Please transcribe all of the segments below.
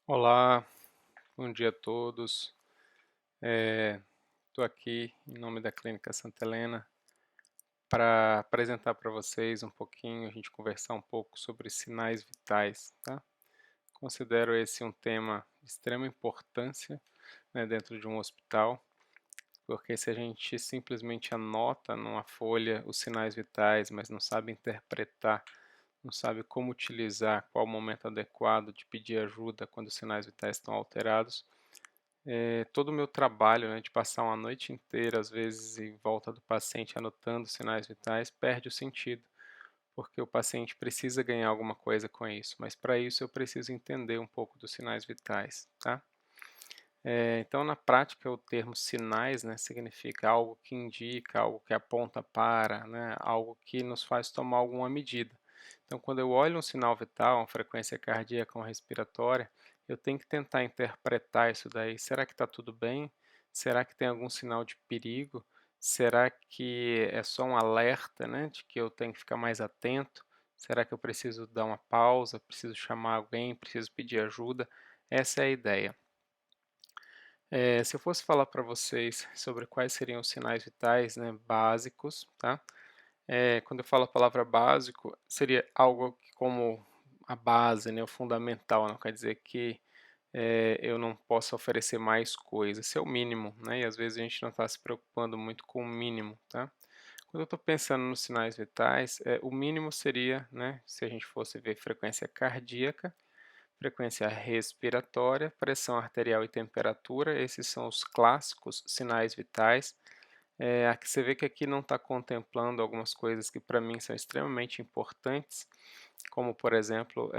Olá, bom dia a todos. Estou aqui em nome da Clínica Santa Helena para apresentar para vocês um pouquinho, a gente conversar um pouco sobre sinais vitais, tá? Considero esse um tema de extrema importância, né, dentro de um hospital, porque se a gente simplesmente anota numa folha os sinais vitais, mas não sabe interpretar, não sabe como utilizar, qual o momento adequado de pedir ajuda quando os sinais vitais estão alterados, todo o meu trabalho, né, de passar uma noite inteira, às vezes, em volta do paciente anotando sinais vitais, perde o sentido, porque o paciente precisa ganhar alguma coisa com isso, mas para isso eu preciso entender um pouco dos sinais vitais, tá? Então, na prática, o termo sinais, né, significa algo que indica, algo que aponta para, né, algo que nos faz tomar alguma medida. Então, quando eu olho um sinal vital, uma frequência cardíaca, uma respiratória, eu tenho que tentar interpretar isso daí. Será que está tudo bem? Será que tem algum sinal de perigo? Será que é só um alerta, né, de que eu tenho que ficar mais atento? Será que eu preciso dar uma pausa? Preciso chamar alguém? Preciso pedir ajuda? Essa é a ideia. Se eu fosse falar para vocês sobre quais seriam os sinais vitais, né, básicos, tá? Quando eu falo a palavra básico, seria algo que como a base, né, o fundamental, não quer dizer que eu não possa oferecer mais coisas, esse é o mínimo, né, e às vezes a gente não está se preocupando muito com o mínimo, tá? Quando eu estou pensando nos sinais vitais, o mínimo seria, né, se a gente fosse ver frequência cardíaca, frequência respiratória, pressão arterial e temperatura, esses são os clássicos sinais vitais. Aqui você vê que aqui não está contemplando algumas coisas que para mim são extremamente importantes, como por exemplo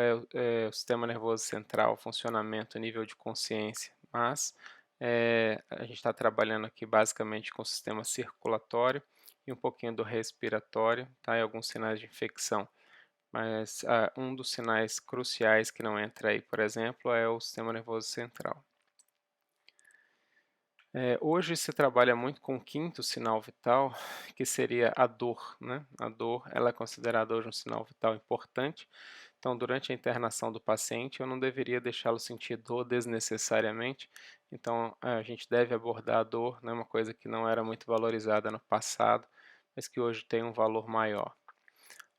o sistema nervoso central, funcionamento, nível de consciência, mas a gente está trabalhando aqui basicamente com o sistema circulatório e um pouquinho do respiratório, tá? E alguns sinais de infecção. Mas um dos sinais cruciais que não entra aí, por exemplo, é o sistema nervoso central. Hoje se trabalha muito com o quinto sinal vital, que seria a dor, né? A dor, ela é considerada hoje um sinal vital importante. Então, durante a internação do paciente, eu não deveria deixá-lo sentir dor desnecessariamente. Então, a gente deve abordar a dor, né? Uma coisa que não era muito valorizada no passado, mas que hoje tem um valor maior.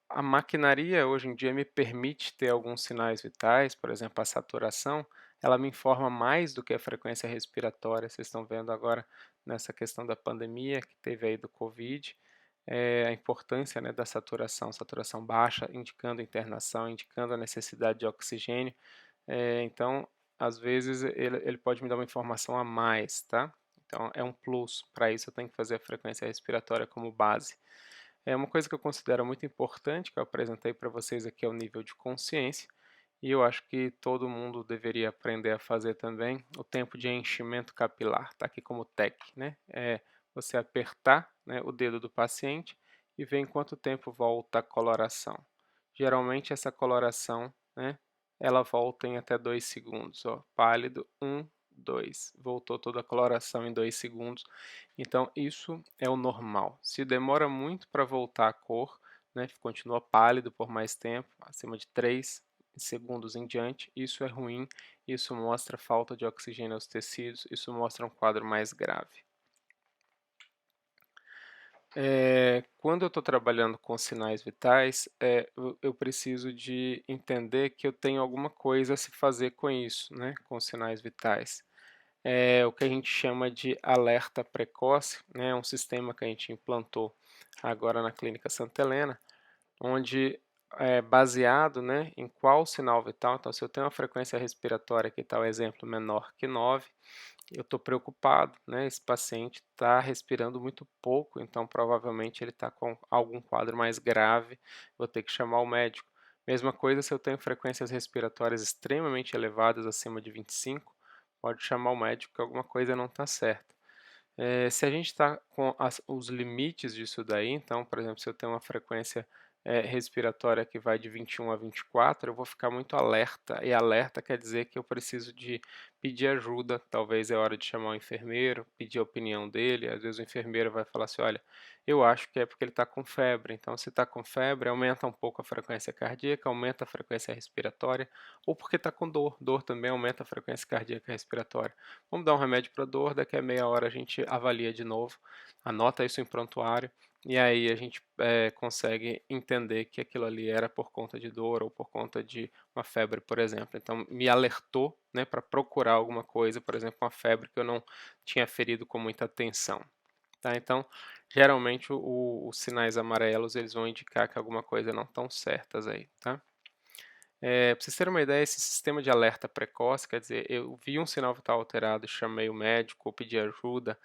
A maquinaria hoje em dia me permite ter alguns sinais vitais, por exemplo, a saturação, ela me informa mais do que a frequência respiratória. Vocês estão vendo agora nessa questão da pandemia que teve aí do Covid, a importância, né, da saturação, saturação baixa, indicando internação, indicando a necessidade de oxigênio. Então, às vezes, ele pode me dar uma informação a mais, tá? Então, é um plus. Para isso, eu tenho que fazer a frequência respiratória como base. Uma coisa que eu considero muito importante, que eu apresentei para vocês aqui, é o nível de consciência, e eu acho que todo mundo deveria aprender a fazer também o tempo de enchimento capilar, está aqui como TEC, né? É você apertar, né, o dedo do paciente e ver em quanto tempo volta a coloração. Geralmente essa coloração, né, ela volta em até 2 segundos, ó, pálido, 2, voltou toda a coloração em 2 segundos. Então isso é o normal. Se demora muito para voltar a cor, né, continua pálido por mais tempo, acima de 3 segundos em diante, isso é ruim, isso mostra falta de oxigênio aos tecidos, isso mostra um quadro mais grave. Quando eu estou trabalhando com sinais vitais, eu preciso de entender que eu tenho alguma coisa a se fazer com isso, né, com sinais vitais. O que a gente chama de alerta precoce, né, é um sistema que a gente implantou agora na Clínica Santa Helena, onde é baseado, né, em qual sinal vital. Então, se eu tenho uma frequência respiratória que está o exemplo menor que 9, eu estou preocupado, né? Esse paciente está respirando muito pouco, então provavelmente ele está com algum quadro mais grave, vou ter que chamar o médico. Mesma coisa se eu tenho frequências respiratórias extremamente elevadas, acima de 25, pode chamar o médico que alguma coisa não está certa. Se a gente está com os limites disso daí, então, por exemplo, se eu tenho uma frequência respiratória que vai de 21 a 24, eu vou ficar muito alerta, e alerta quer dizer que eu preciso de pedir ajuda, talvez é hora de chamar o enfermeiro, pedir a opinião dele, às vezes o enfermeiro vai falar assim, olha, eu acho que é porque ele está com febre, então se está com febre, aumenta um pouco a frequência cardíaca, aumenta a frequência respiratória, ou porque está com dor, dor também aumenta a frequência cardíaca e respiratória. Vamos dar um remédio para dor, daqui a meia hora a gente avalia de novo, anota isso em prontuário, e aí a gente consegue entender que aquilo ali era por conta de dor ou por conta de uma febre, por exemplo. Então me alertou, né, para procurar alguma coisa, por exemplo, uma febre que eu não tinha ferido com muita atenção. Tá? Então, geralmente os sinais amarelos eles vão indicar que alguma coisa não estão certas aí, tá? Para vocês terem uma ideia, esse sistema de alerta precoce, quer dizer, eu vi um sinal vital alterado, chamei o médico, pedi ajuda.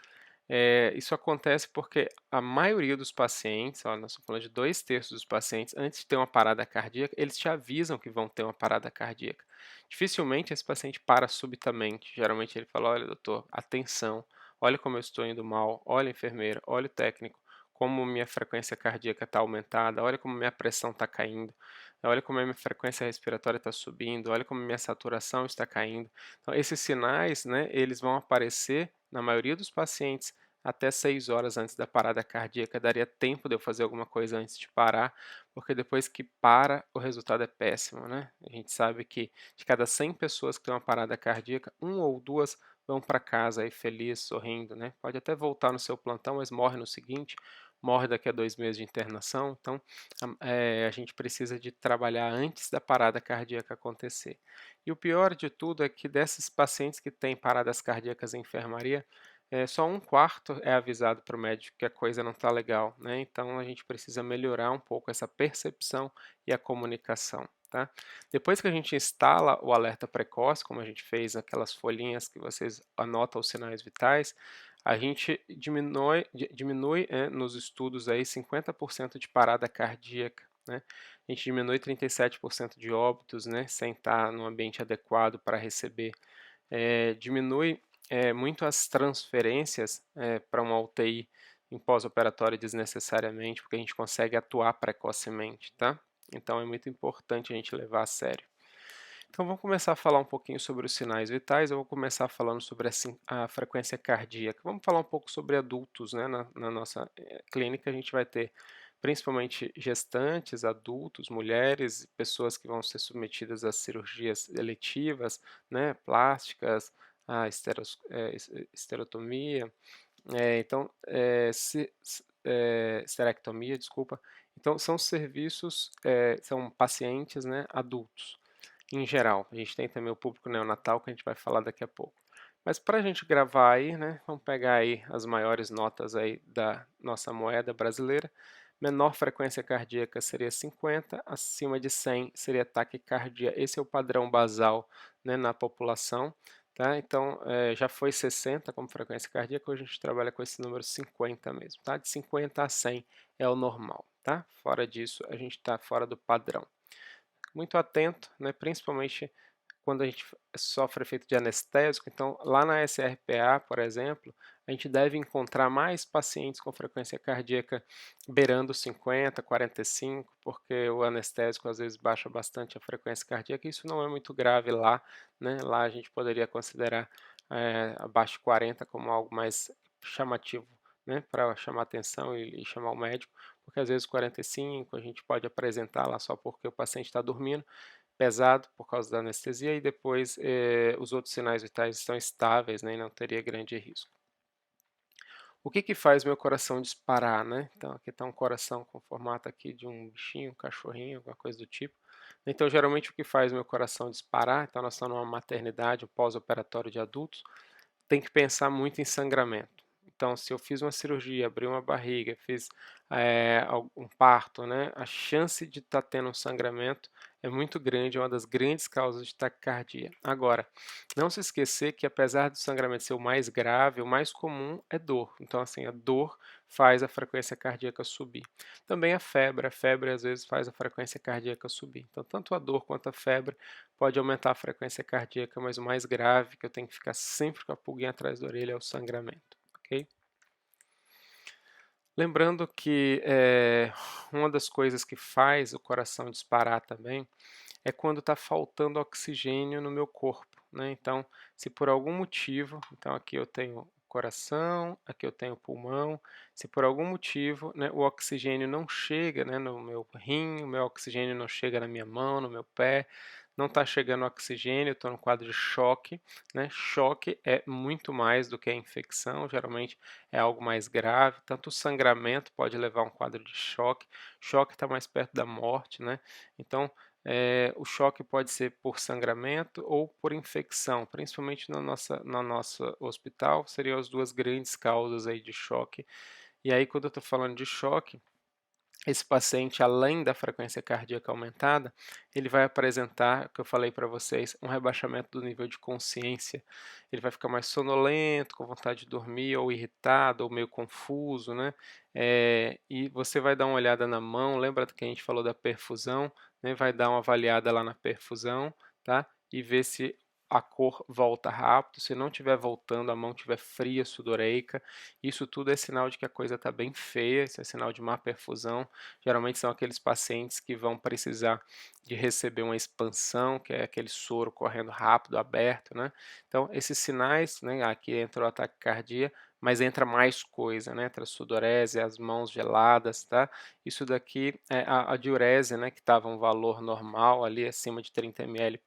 Isso acontece porque a maioria dos pacientes, olha, nós estamos falando de 2/3 dos pacientes, antes de ter uma parada cardíaca, eles te avisam que vão ter uma parada cardíaca. Dificilmente esse paciente para subitamente. Geralmente ele fala: olha, doutor, atenção, olha como eu estou indo mal, olha, enfermeira, olha o técnico, como minha frequência cardíaca está aumentada, olha como minha pressão está caindo, olha como a minha frequência respiratória está subindo, olha como minha saturação está caindo. Então, esses sinais, né, eles vão aparecer na maioria dos pacientes até 6 horas antes da parada cardíaca. Daria tempo de eu fazer alguma coisa antes de parar, porque depois que para, o resultado é péssimo, né? A gente sabe que de cada 100 pessoas que têm uma parada cardíaca, 1 ou 2 vão para casa aí feliz, sorrindo, né? Pode até voltar no seu plantão, mas morre no seguinte, morre daqui a 2 meses de internação. Então, a gente precisa de trabalhar antes da parada cardíaca acontecer. E o pior de tudo é que desses pacientes que têm paradas cardíacas em enfermaria, só 1/4 é avisado para o médico que a coisa não está legal, né? Então a gente precisa melhorar um pouco essa percepção e a comunicação, tá? Depois que a gente instala o alerta precoce, como a gente fez aquelas folhinhas que vocês anotam os sinais vitais, a gente diminui nos estudos aí 50% de parada cardíaca, né? A gente diminui 37% de óbitos, né? Sem estar no ambiente adequado para receber. Diminui muito as transferências para uma UTI em pós-operatório desnecessariamente, porque a gente consegue atuar precocemente, tá? Então é muito importante a gente levar a sério. Então vamos começar a falar um pouquinho sobre os sinais vitais. Eu vou começar falando sobre a frequência cardíaca. Vamos falar um pouco sobre adultos, né? Na nossa clínica a gente vai ter principalmente gestantes, adultos, mulheres, pessoas que vão ser submetidas a cirurgias eletivas, né? Plásticas, a esterotomia, então, esterectomia, desculpa. Então, são serviços, são pacientes, né, adultos em geral. A gente tem também o público neonatal que a gente vai falar daqui a pouco. Mas para a gente gravar aí, né, vamos pegar aí as maiores notas aí da nossa moeda brasileira. Menor frequência cardíaca seria 50, acima de 100 seria taquicardia. Esse é o padrão basal, né, na população. Tá? Então, já foi 60 como frequência cardíaca, hoje a gente trabalha com esse número 50 mesmo. Tá? De 50 a 100 é o normal. Tá? Fora disso, a gente está fora do padrão. Muito atento, né, principalmente quando a gente sofre efeito de anestésico. Então, lá na SRPA, por exemplo, a gente deve encontrar mais pacientes com frequência cardíaca beirando 50, 45, porque o anestésico às vezes baixa bastante a frequência cardíaca. Isso não é muito grave lá, né? Lá a gente poderia considerar abaixo de 40 como algo mais chamativo, né, para chamar atenção e chamar o médico, porque às vezes 45 a gente pode apresentar lá só porque o paciente está dormindo, pesado por causa da anestesia, e depois os outros sinais vitais estão estáveis, né, e não teria grande risco. O que que faz meu coração disparar, né? Então aqui está um coração com formato aqui de um bichinho, um cachorrinho, alguma coisa do tipo. Então geralmente o que faz meu coração disparar, então nós estamos numa maternidade, um pós-operatório de adultos, tem que pensar muito em sangramento. Então, se eu fiz uma cirurgia, abri uma barriga, fiz um parto, né, a chance de estar tendo um sangramento é muito grande, é uma das grandes causas de taquicardia. Agora, não se esquecer que apesar do sangramento ser o mais grave, o mais comum é dor. Então, assim, a dor faz a frequência cardíaca subir. Também a febre às vezes faz a frequência cardíaca subir. Então, tanto a dor quanto a febre pode aumentar a frequência cardíaca, mas o mais grave, que eu tenho que ficar sempre com a pulguinha atrás da orelha, é o sangramento, ok? Lembrando que uma das coisas que faz o coração disparar também é quando está faltando oxigênio no meu corpo, né? Então, se por algum motivo, então aqui eu tenho o coração, aqui eu tenho o pulmão, se por algum motivo, né, o oxigênio não chega, né, no meu rim, o meu oxigênio não chega na minha mão, no meu pé, não está chegando oxigênio, eu estou no quadro de choque, né? Choque é muito mais do que a infecção, geralmente é algo mais grave, tanto o sangramento pode levar a um quadro de choque, choque está mais perto da morte, né? Então, o choque pode ser por sangramento ou por infecção, principalmente na nossa hospital, seriam as duas grandes causas aí de choque. E aí, quando eu estou falando de choque, esse paciente, além da frequência cardíaca aumentada, ele vai apresentar, o que eu falei para vocês, um rebaixamento do nível de consciência. Ele vai ficar mais sonolento, com vontade de dormir, ou irritado, ou meio confuso, né? E você vai dar uma olhada na mão, lembra que a gente falou da perfusão, né? Vai dar uma avaliada lá na perfusão, tá? E ver se a cor volta rápido, se não estiver voltando, a mão estiver fria, sudoreica, isso tudo é sinal de que a coisa está bem feia, isso é sinal de má perfusão. Geralmente são aqueles pacientes que vão precisar de receber uma expansão, que é aquele soro correndo rápido, aberto, né? Então, esses sinais, né, aqui entra o ataque cardíaco, mas entra mais coisa, né? Entra a sudorese, as mãos geladas, tá? Isso daqui é a diurese, né, que estava um valor normal ali, acima de 30 ml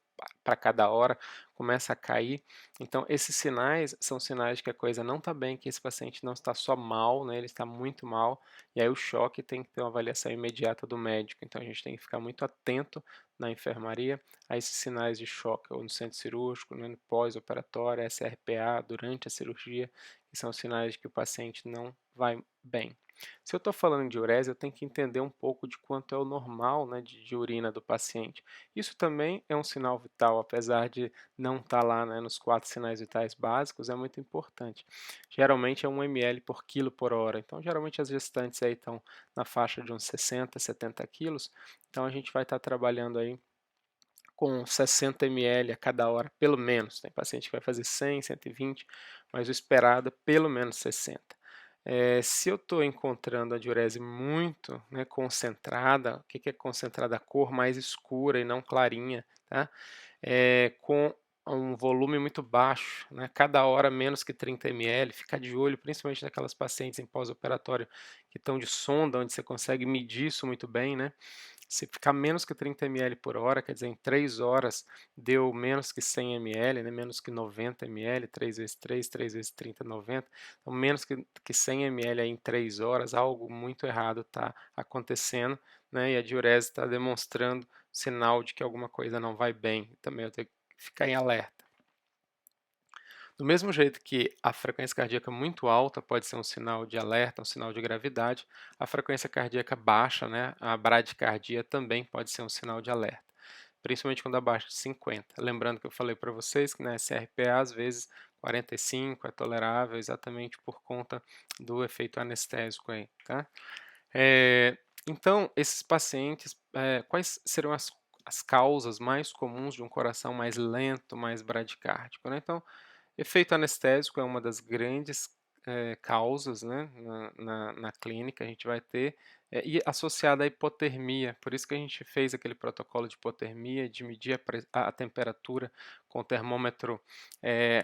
para cada hora, começa a cair. Então, esses sinais são sinais de que a coisa não está bem, que esse paciente não está só mal, né, ele está muito mal, e aí o choque tem que ter uma avaliação imediata do médico. Então, a gente tem que ficar muito atento na enfermaria a esses sinais de choque, ou no centro cirúrgico, né, no pós-operatório, SRPA, durante a cirurgia, que são sinais de que o paciente não vai bem. Se eu estou falando de diurese, eu tenho que entender um pouco de quanto é o normal, né, de urina do paciente. Isso também é um sinal vital, apesar de não estar lá, né, nos 4 sinais vitais básicos, é muito importante. Geralmente é 1 ml por quilo por hora, então geralmente as gestantes aí estão na faixa de uns 60, 70 quilos, então a gente vai estar trabalhando aí com 60 ml a cada hora, pelo menos. Tem paciente que vai fazer 100, 120, mas o esperado é pelo menos 60. Se eu estou encontrando a diurese muito, né, concentrada, o que que é concentrada? A cor mais escura e não clarinha, tá? Com um volume muito baixo, né? Cada hora menos que 30 ml, fica de olho, principalmente naquelas pacientes em pós-operatório que estão de sonda, onde você consegue medir isso muito bem, né? Se ficar menos que 30 ml por hora, quer dizer, em 3 horas deu menos que 100 ml, né? Menos que 90 ml, 3 vezes 3, 3 vezes 30, 90. Então, menos que 100 ml aí em 3 horas, algo muito errado está acontecendo, né? E a diurese está demonstrando sinal de que alguma coisa não vai bem. Também eu tenho que ficar em alerta. Do mesmo jeito que a frequência cardíaca muito alta pode ser um sinal de alerta, um sinal de gravidade, a frequência cardíaca baixa, né, a bradicardia também pode ser um sinal de alerta, principalmente quando abaixo de 50. Lembrando que eu falei para vocês que na SRPA às vezes 45 é tolerável exatamente por conta do efeito anestésico aí, tá? É, então, esses pacientes, quais serão as causas mais comuns de um coração mais lento, mais bradicárdico, né? Então, efeito anestésico é uma das grandes causas, né, na clínica, a gente vai ter, e associada à hipotermia, por isso que a gente fez aquele protocolo de hipotermia, de medir a temperatura com o termômetro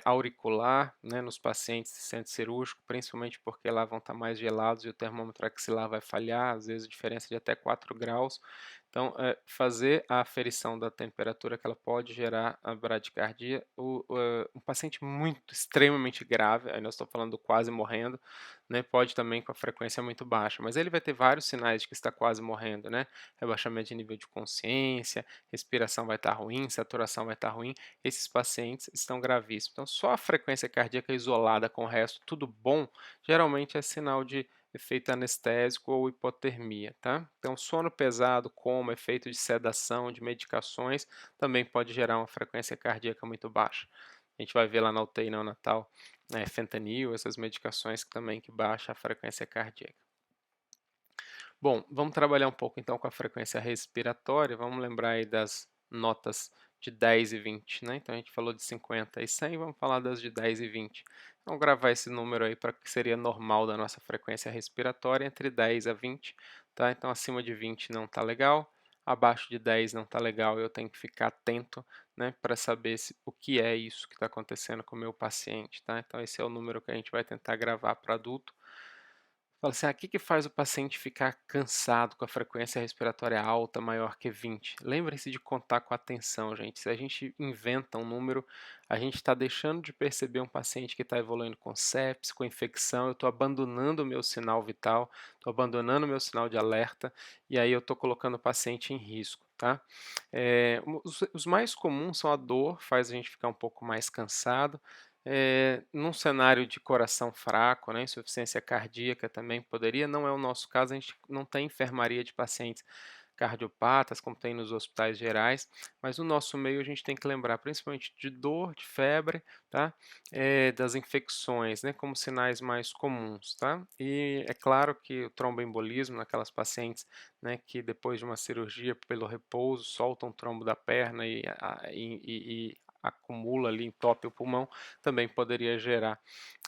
auricular, né, nos pacientes de centro cirúrgico, principalmente porque lá vão estar mais gelados e o termômetro axilar vai falhar, às vezes diferença de até 4 graus. Então, fazer a aferição da temperatura que ela pode gerar a bradicardia. Um paciente muito, extremamente grave, aí nós estamos falando do quase morrendo, né, pode também com a frequência muito baixa, mas ele vai ter vários sinais de que está quase morrendo, né? Rebaixamento de nível de consciência, respiração vai estar ruim, saturação vai estar ruim. Esses pacientes estão gravíssimos. Então, só a frequência cardíaca isolada com o resto tudo bom, geralmente é sinal de efeito anestésico ou hipotermia, tá? Então, sono pesado, coma, efeito de sedação, de medicações, também pode gerar uma frequência cardíaca muito baixa. A gente vai ver lá na UTI neonatal, fentanil, essas medicações que também que baixa a frequência cardíaca. Bom, vamos trabalhar um pouco então com a frequência respiratória, vamos lembrar aí das notas de 10 e 20, né? Então a gente falou de 50 e 100, vamos falar das de 10 e 20. Vamos gravar esse número aí para que seria normal da nossa frequência respiratória entre 10 a 20, tá? Então acima de 20 não está legal, abaixo de 10 não está legal, eu tenho que ficar atento, né, para saber o que é isso que está acontecendo com o meu paciente, tá? Então esse é o número que a gente vai tentar gravar para adulto. Fala assim, o que que faz o paciente ficar cansado com a frequência respiratória alta, maior que 20? Lembrem-se de contar com atenção, gente. Se a gente inventa um número, a gente está deixando de perceber um paciente que está evoluindo com sepsis, com infecção, eu estou abandonando o meu sinal vital, estou abandonando o meu sinal de alerta, e aí eu estou colocando o paciente em risco, tá? Os mais comuns são a dor, faz a gente ficar um pouco mais cansado, num cenário de coração fraco, né, insuficiência cardíaca também poderia, não é o nosso caso, a gente não tem enfermaria de pacientes cardiopatas, como tem nos hospitais gerais, mas no nosso meio a gente tem que lembrar principalmente de dor, de febre, tá? Das infecções, né, como sinais mais comuns, tá? E é claro que o tromboembolismo naquelas pacientes, né, que depois de uma cirurgia pelo repouso soltam o trombo da perna e acumula ali, entope o pulmão, também poderia gerar,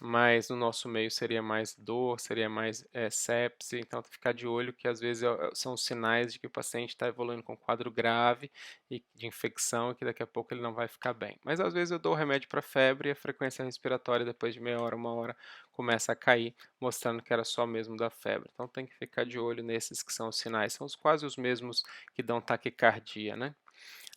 mas no nosso meio seria mais dor, seria mais sepse, então ficar de olho que às vezes são sinais de que o paciente está evoluindo com um quadro grave e de infecção e que daqui a pouco ele não vai ficar bem. Mas às vezes eu dou remédio para febre e a frequência respiratória depois de meia hora, uma hora, começa a cair, mostrando que era só mesmo da febre. Então tem que ficar de olho nesses que são os sinais, são quase os mesmos que dão taquicardia, né?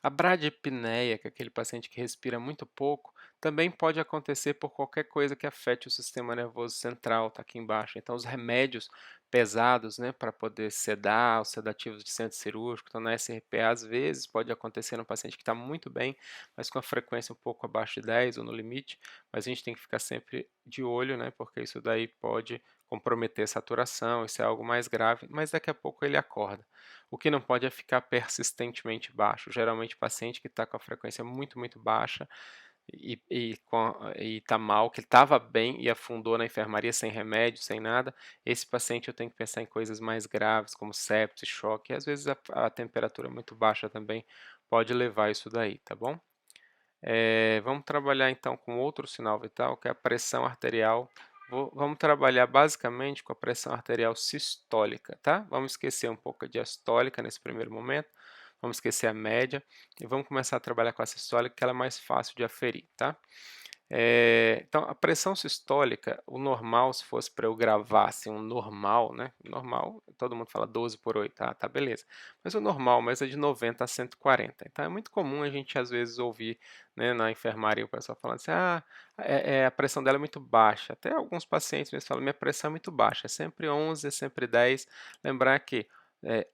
A bradiapneia, que é aquele paciente que respira muito pouco, também pode acontecer por qualquer coisa que afete o sistema nervoso central, está aqui embaixo. Então, os remédios pesados, né, para poder sedar, os sedativos de centro cirúrgico, então na SRPA, às vezes pode acontecer no paciente que está muito bem, mas com a frequência um pouco abaixo de 10 ou no limite, mas a gente tem que ficar sempre de olho, né, porque isso daí pode comprometer a saturação, isso é algo mais grave, mas daqui a pouco ele acorda. O que não pode é ficar persistentemente baixo. Geralmente, paciente que está com a frequência muito, muito baixa e está mal, que estava bem e afundou na enfermaria sem remédio, sem nada, esse paciente eu tenho que pensar em coisas mais graves, como sepsis, choque, e às vezes a temperatura muito baixa também pode levar isso daí, tá bom? Vamos trabalhar então com outro sinal vital, que é a pressão arterial. Vamos trabalhar basicamente com a pressão arterial sistólica, tá? Vamos esquecer um pouco a diastólica nesse primeiro momento, vamos esquecer a média e vamos começar a trabalhar com a sistólica, que ela é mais fácil de aferir, tá? Então, a pressão sistólica, o normal, se fosse para eu gravar assim, um normal, né? Normal, todo mundo fala 12 por 8, tá beleza. Mas o normal mesmo é de 90 a 140. Então, é muito comum a gente, às vezes, ouvir, né, na enfermaria o pessoal falando assim, a pressão dela é muito baixa. Até alguns pacientes mesmo falam, minha pressão é muito baixa, é sempre 11, é sempre 10. Lembrar que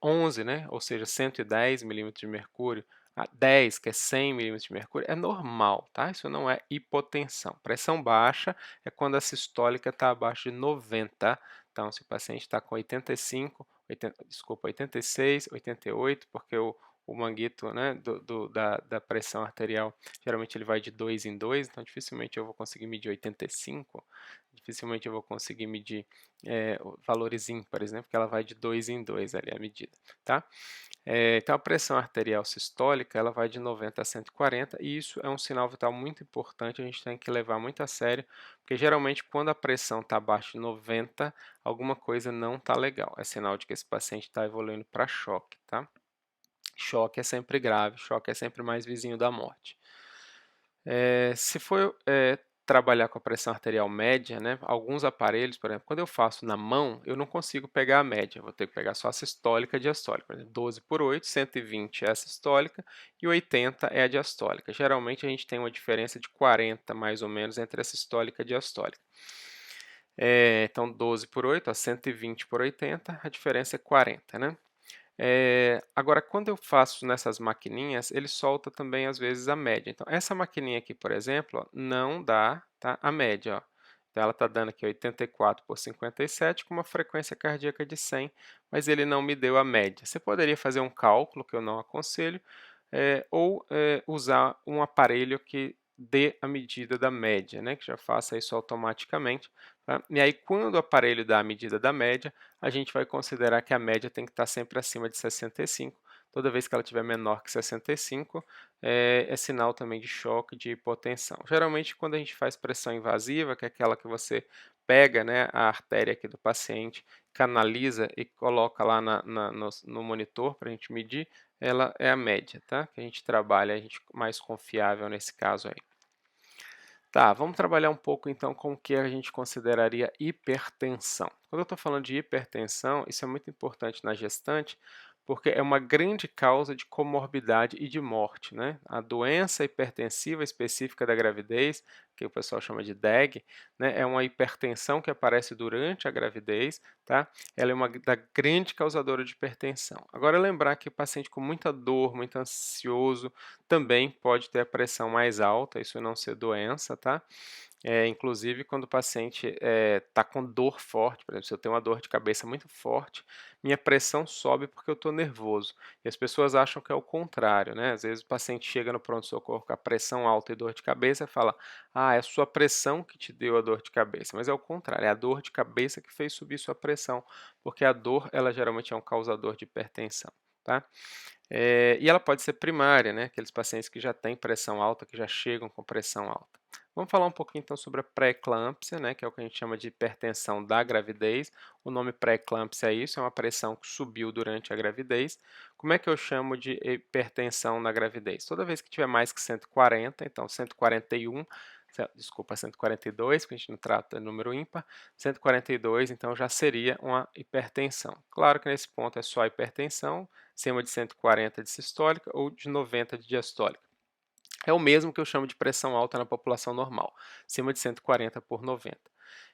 11, né, ou seja, 110 milímetros de mercúrio, a 10, que é 100 milímetros de mercúrio, é normal, tá? Isso não é hipotensão. Pressão baixa é quando a sistólica está abaixo de 90. Então, se o paciente está com 85, 86, 88, porque o manguito, né, da pressão arterial, geralmente ele vai de 2 em 2, então dificilmente eu vou conseguir medir 85, dificilmente eu vou conseguir medir valores ímpares, né, porque ela vai de 2 em 2 ali a medida, tá? Então, a pressão arterial sistólica ela vai de 90 a 140 e isso é um sinal vital muito importante, a gente tem que levar muito a sério, porque geralmente quando a pressão está abaixo de 90, alguma coisa não está legal, é sinal de que esse paciente está evoluindo para choque, tá? Choque é sempre grave, choque é sempre mais vizinho da morte. Se for trabalhar com a pressão arterial média, né, alguns aparelhos, por exemplo, quando eu faço na mão, eu não consigo pegar a média, eu vou ter que pegar só a sistólica e a diastólica. Por exemplo, 12 por 8, 120 é a sistólica e 80 é a diastólica. Geralmente a gente tem uma diferença de 40 mais ou menos entre a sistólica e a diastólica. Então 12 por 8, a 120 por 80, a diferença é 40, né? Agora, quando eu faço nessas maquininhas, ele solta também às vezes a média. Então, essa maquininha aqui, por exemplo, ó, não dá, tá, a média. Ó. Então, ela está dando aqui 84 por 57 com uma frequência cardíaca de 100, mas ele não me deu a média. Você poderia fazer um cálculo, que eu não aconselho, ou usar um aparelho que dê a medida da média, né, que já faça isso automaticamente. Tá? E aí, quando o aparelho dá a medida da média, a gente vai considerar que a média tem que estar sempre acima de 65, Toda vez que ela tiver menor que 65, é sinal também de choque, de hipotensão. Geralmente, quando a gente faz pressão invasiva, que é aquela que você pega, né, a artéria aqui do paciente, canaliza e coloca lá no monitor para a gente medir, ela é a média, tá? Que a gente trabalha, a gente mais confiável nesse caso aí. Tá, vamos trabalhar um pouco então com o que a gente consideraria hipertensão. Quando eu estou falando de hipertensão, isso é muito importante na gestante, porque é uma grande causa de comorbidade e de morte, né? A doença hipertensiva específica da gravidez, que o pessoal chama de DEG, né, é uma hipertensão que aparece durante a gravidez, tá? Ela é uma da grande causadora de hipertensão. Agora lembrar que o paciente com muita dor, muito ansioso, também pode ter a pressão mais alta, isso não ser doença, tá? Inclusive, quando o paciente está com dor forte, por exemplo, se eu tenho uma dor de cabeça muito forte, minha pressão sobe porque eu estou nervoso. E as pessoas acham que é o contrário, né? Às vezes o paciente chega no pronto-socorro com a pressão alta e dor de cabeça e fala: ah, é a sua pressão que te deu a dor de cabeça. Mas é o contrário, é a dor de cabeça que fez subir sua pressão, porque a dor, ela geralmente é um causador de hipertensão, tá? E ela pode ser primária, né? Aqueles pacientes que já têm pressão alta, que já chegam com pressão alta. Vamos falar um pouquinho então sobre a pré-eclâmpsia, né, que é o que a gente chama de hipertensão da gravidez. O nome pré-eclâmpsia é isso, é uma pressão que subiu durante a gravidez. Como é que eu chamo de hipertensão na gravidez? Toda vez que tiver mais que 140, então 141, desculpa, 142, porque a gente não trata número ímpar, 142, então já seria uma hipertensão. Claro que nesse ponto é só hipertensão, acima de 140 de sistólica ou de 90 de diastólica. É o mesmo que eu chamo de pressão alta na população normal, acima de 140 por 90.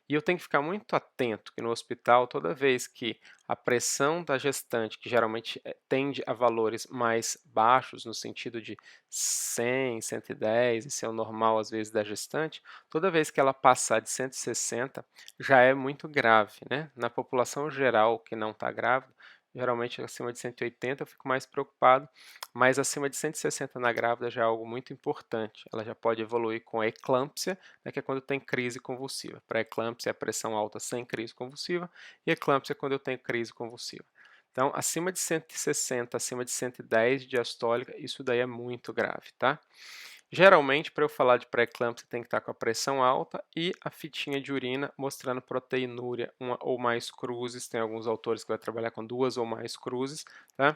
E eu tenho que ficar muito atento que no hospital, toda vez que a pressão da gestante, que geralmente tende a valores mais baixos, no sentido de 100, 110, esse é o normal às vezes da gestante, toda vez que ela passar de 160, já é muito grave, né? Na população geral que não está grávida, geralmente acima de 180 eu fico mais preocupado, mas acima de 160 na grávida já é algo muito importante. Ela já pode evoluir com a eclâmpsia, né, que é quando tem crise convulsiva. Pré-eclâmpsia é a pressão alta sem crise convulsiva, e eclâmpsia é quando eu tenho crise convulsiva. Então, acima de 160, acima de 110 de diastólica, isso daí é muito grave, tá? Geralmente, para eu falar de pré-eclâmpsia, tem que estar com a pressão alta e a fitinha de urina mostrando proteinúria, uma ou mais cruzes. Tem alguns autores que vai trabalhar com 2 ou mais cruzes, tá?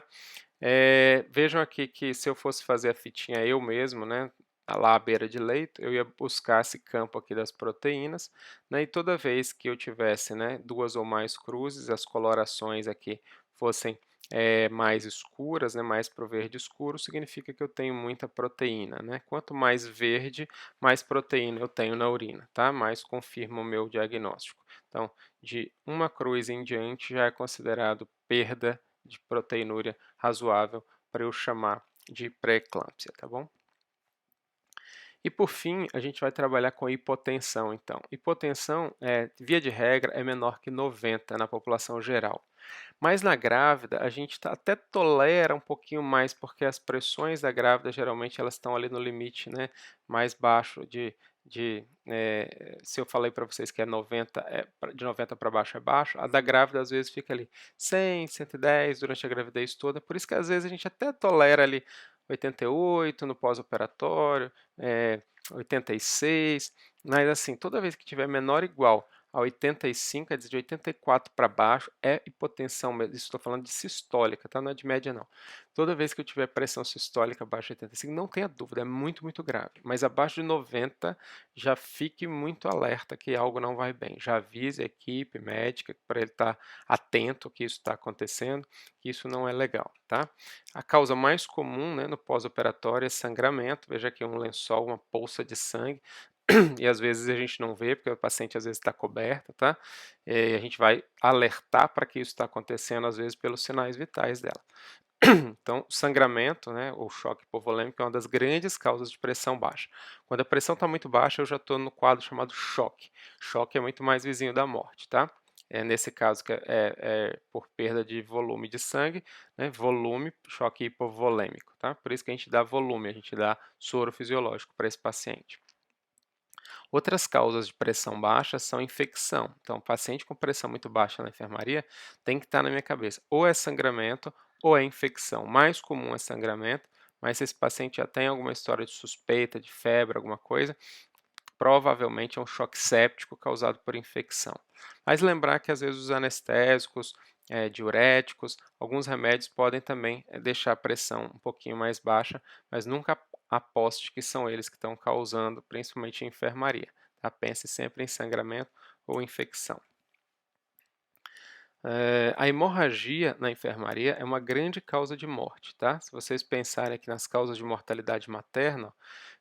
Vejam aqui que se eu fosse fazer a fitinha eu mesmo, né, lá à beira de leito, eu ia buscar esse campo aqui das proteínas, né, e toda vez que eu tivesse, né, 2 ou mais cruzes, as colorações aqui fossem mais escuras, né, mais para o verde escuro, significa que eu tenho muita proteína, né? Quanto mais verde, mais proteína eu tenho na urina, tá? Mais confirma o meu diagnóstico. Então, de uma cruz em diante já é considerado perda de proteinúria razoável para eu chamar de pré-eclâmpsia, tá bom? E por fim, a gente vai trabalhar com hipotensão, então. Hipotensão, via de regra, é menor que 90 na população geral. Mas na grávida, a gente até tolera um pouquinho mais, porque as pressões da grávida, geralmente, elas estão ali no limite, né, mais baixo se eu falei para vocês que é 90, de 90 para baixo é baixo, a da grávida às vezes fica ali 100, 110 durante a gravidez toda, por isso que às vezes a gente até tolera ali 88 no pós-operatório, 86, mas assim, toda vez que tiver menor ou igual a 85, quer dizer, de 84 para baixo é hipotensão mesmo. Isso estou falando de sistólica, tá? Não é de média, não. Toda vez que eu tiver pressão sistólica abaixo de 85, não tenha dúvida, é muito, muito grave. Mas abaixo de 90, já fique muito alerta que algo não vai bem. Já avise a equipe médica para ele estar atento que isso está acontecendo, que isso não é legal, tá? A causa mais comum, né, no pós-operatório é sangramento. Veja aqui um lençol, uma poça de sangue. E às vezes a gente não vê, porque o paciente às vezes está coberto, tá? E a gente vai alertar para que isso está acontecendo, às vezes, pelos sinais vitais dela. Então, sangramento, né, ou choque hipovolêmico é uma das grandes causas de pressão baixa. Quando a pressão está muito baixa, eu já estou no quadro chamado choque. Choque é muito mais vizinho da morte, tá? Nesse caso, que é por perda de volume de sangue, né, volume, choque hipovolêmico, tá? Por isso que a gente dá volume, a gente dá soro fisiológico para esse paciente. Outras causas de pressão baixa são infecção. Então, paciente com pressão muito baixa na enfermaria tem que estar na minha cabeça. Ou é sangramento, ou é infecção. Mais comum é sangramento, mas se esse paciente já tem alguma história de suspeita, de febre, alguma coisa, provavelmente é um choque séptico causado por infecção. Mas lembrar que às vezes os anestésicos, diuréticos, alguns remédios podem também deixar a pressão um pouquinho mais baixa, mas nunca aposte que são eles que estão causando, principalmente em enfermaria. Tá? Pense sempre em sangramento ou infecção. A hemorragia na enfermaria é uma grande causa de morte, tá? Se vocês pensarem aqui nas causas de mortalidade materna,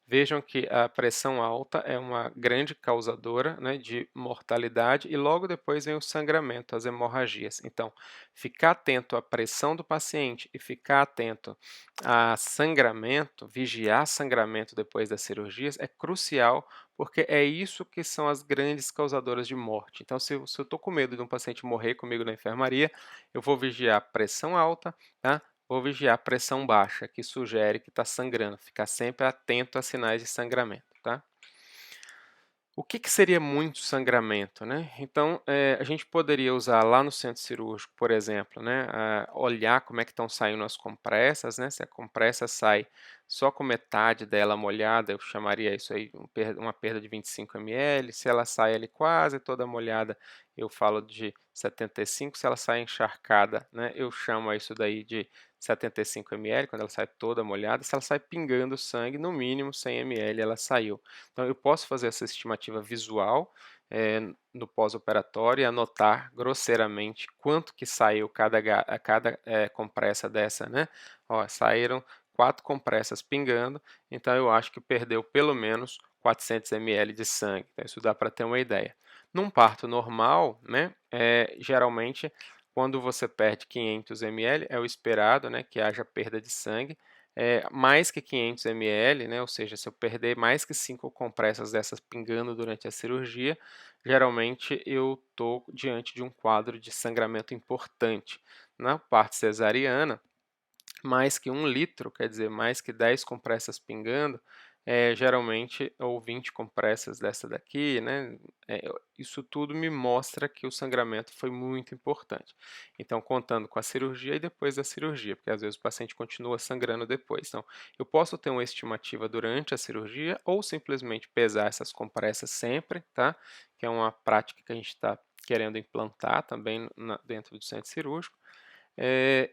vejam que a pressão alta é uma grande causadora, né, de mortalidade e logo depois vem o sangramento, as hemorragias. Então, ficar atento à pressão do paciente e ficar atento a sangramento, vigiar sangramento depois das cirurgias é crucial, porque é isso que são as grandes causadoras de morte. Então, se eu estou com medo de um paciente morrer comigo na enfermaria, eu vou vigiar pressão alta, tá? Vou vigiar pressão baixa, que sugere que está sangrando. Ficar sempre atento a sinais de sangramento, tá? O que seria muito sangramento, né? Então, a gente poderia usar lá no centro cirúrgico, por exemplo, né, olhar como é que estão saindo as compressas, né? Se a compressa sai só com metade dela molhada, eu chamaria isso aí uma perda de 25 ml. Se ela sai ali quase toda molhada, eu falo de 75. Se ela sai encharcada, né, eu chamo isso daí de 75 ml, quando ela sai toda molhada. Se ela sai pingando sangue, no mínimo 100 ml ela saiu. Então, eu posso fazer essa estimativa visual no pós-operatório e anotar grosseiramente quanto que saiu cada compressa dessa, né? Ó, saíram 4 compressas pingando, então eu acho que perdeu pelo menos 400 ml de sangue. Então, isso dá para ter uma ideia. Num parto normal, né, geralmente, quando você perde 500 ml, é o esperado, né, que haja perda de sangue. Mais que 500 ml, né, ou seja, se eu perder mais que 5 compressas dessas pingando durante a cirurgia, geralmente eu estou diante de um quadro de sangramento importante. Na parte cesariana, mais que 1 litro, quer dizer, mais que 10 compressas pingando, geralmente, ou 20 compressas dessa daqui, né? Isso tudo me mostra que o sangramento foi muito importante. Então, contando com a cirurgia e depois da cirurgia, porque às vezes o paciente continua sangrando depois. Então, eu posso ter uma estimativa durante a cirurgia ou simplesmente pesar essas compressas sempre, tá? Que é uma prática que a gente está querendo implantar também dentro do centro cirúrgico.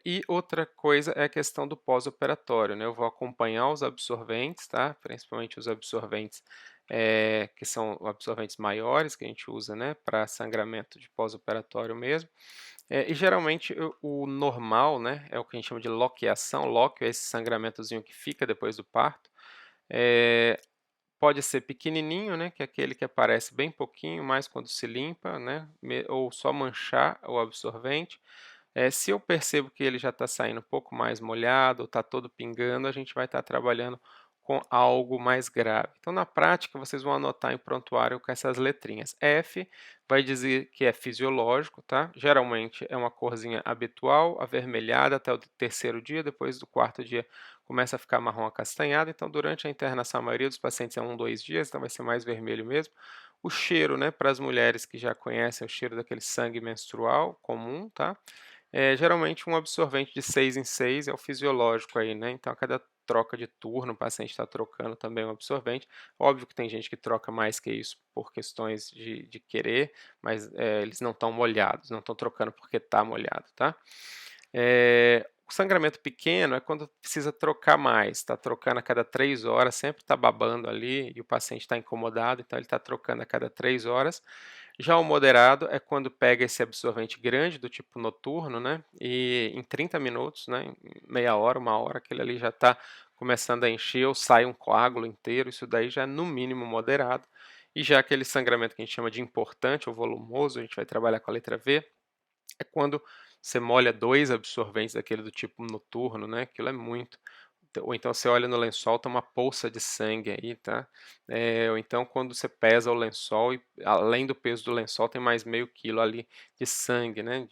E outra coisa é a questão do pós-operatório, né? Eu vou acompanhar os absorventes, tá? Principalmente os absorventes que são absorventes maiores que a gente usa, né? Para sangramento de pós-operatório mesmo. E geralmente o normal, né? É o que a gente chama de loqueação. Lóquio é esse sangramentozinho que fica depois do parto. É, Pode ser pequenininho, né? Que é aquele que aparece bem pouquinho, mais quando se limpa, né? Ou só manchar o absorvente. Se eu percebo que ele já está saindo um pouco mais molhado, ou está todo pingando, a gente vai estar trabalhando com algo mais grave. Então, na prática, vocês vão anotar em prontuário com essas letrinhas. F vai dizer que é fisiológico, tá? Geralmente é uma corzinha habitual, avermelhada até o terceiro dia, depois do quarto dia começa a ficar marrom acastanhado. Então, durante a internação, a maioria dos pacientes é 1, 2 dias, então vai ser mais vermelho mesmo. O cheiro, né, para as mulheres que já conhecem o cheiro daquele sangue menstrual comum, tá? Geralmente um absorvente de 6 em 6 é o fisiológico aí, né? Então, a cada troca de turno, o paciente está trocando também o absorvente. Óbvio que tem gente que troca mais que isso por questões de querer, mas eles não estão molhados, não estão trocando porque está molhado, tá? O sangramento pequeno é quando precisa trocar mais, está trocando a cada 3 horas, sempre está babando ali e o paciente está incomodado, então ele está trocando a cada 3 horas. Já o moderado é quando pega esse absorvente grande, do tipo noturno, né? E em 30 minutos, né? Em meia hora, 1 hora, aquele ali já está começando a encher ou sai um coágulo inteiro. Isso daí já é no mínimo moderado. E já aquele sangramento que a gente chama de importante ou volumoso, a gente vai trabalhar com a letra V, é quando você molha 2 absorventes daquele do tipo noturno, né? Aquilo é muito. Ou então você olha no lençol, tem uma poça de sangue aí, tá? Ou então quando você pesa o lençol e além do peso do lençol tem mais meio quilo ali de sangue, né?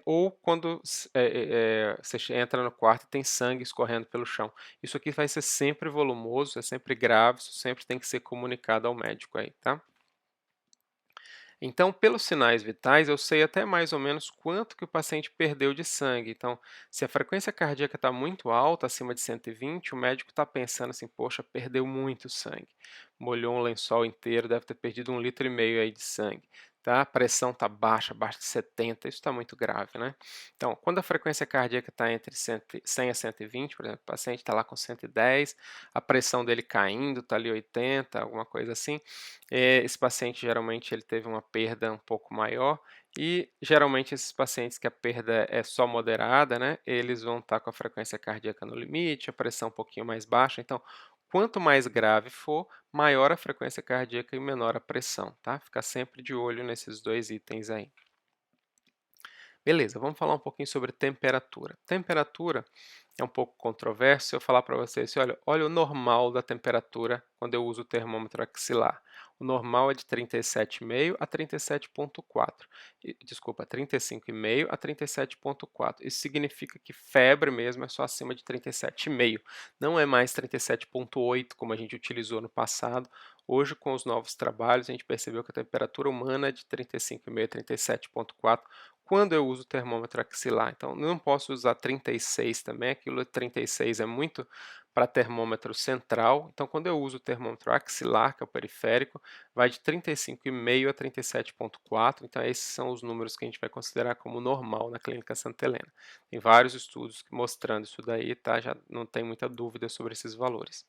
Ou quando você entra no quarto e tem sangue escorrendo pelo chão. Isso aqui vai ser sempre volumoso, é sempre grave, isso sempre tem que ser comunicado ao médico aí, tá? Então, pelos sinais vitais, eu sei até mais ou menos quanto que o paciente perdeu de sangue. Então, se a frequência cardíaca está muito alta, acima de 120, o médico está pensando assim, poxa, perdeu muito sangue. Molhou um lençol inteiro, deve ter perdido 1,5 litro aí de sangue. Tá? A pressão está baixa, abaixo de 70, isso está muito grave, né? Então, quando a frequência cardíaca está entre 100 a 120, por exemplo, o paciente está lá com 110, a pressão dele caindo, está ali 80, alguma coisa assim, esse paciente geralmente ele teve uma perda um pouco maior e geralmente esses pacientes que a perda é só moderada, né, eles vão estar com a frequência cardíaca no limite, a pressão um pouquinho mais baixa. Então, quanto mais grave for, maior a frequência cardíaca e menor a pressão, tá? Ficar sempre de olho nesses dois itens aí. Beleza, vamos falar um pouquinho sobre temperatura. Temperatura é um pouco controverso se eu falar para vocês, assim, olha o normal da temperatura quando eu uso o termômetro axilar. O normal é de 37,5 a 37,4. Desculpa, 35,5 a 37,4. Isso significa que febre mesmo é só acima de 37,5. Não é mais 37,8 como a gente utilizou no passado. Hoje, com os novos trabalhos, a gente percebeu que a temperatura humana é de 35,5 a 37,4 quando eu uso o termômetro axilar. Então, não posso usar 36 também, aquilo 36 é muito para termômetro central. Então, quando eu uso o termômetro axilar, que é o periférico, vai de 35,5 a 37,4. Então, esses são os números que a gente vai considerar como normal na clínica Santa Helena. Tem vários estudos mostrando isso daí, tá? Já não tem muita dúvida sobre esses valores.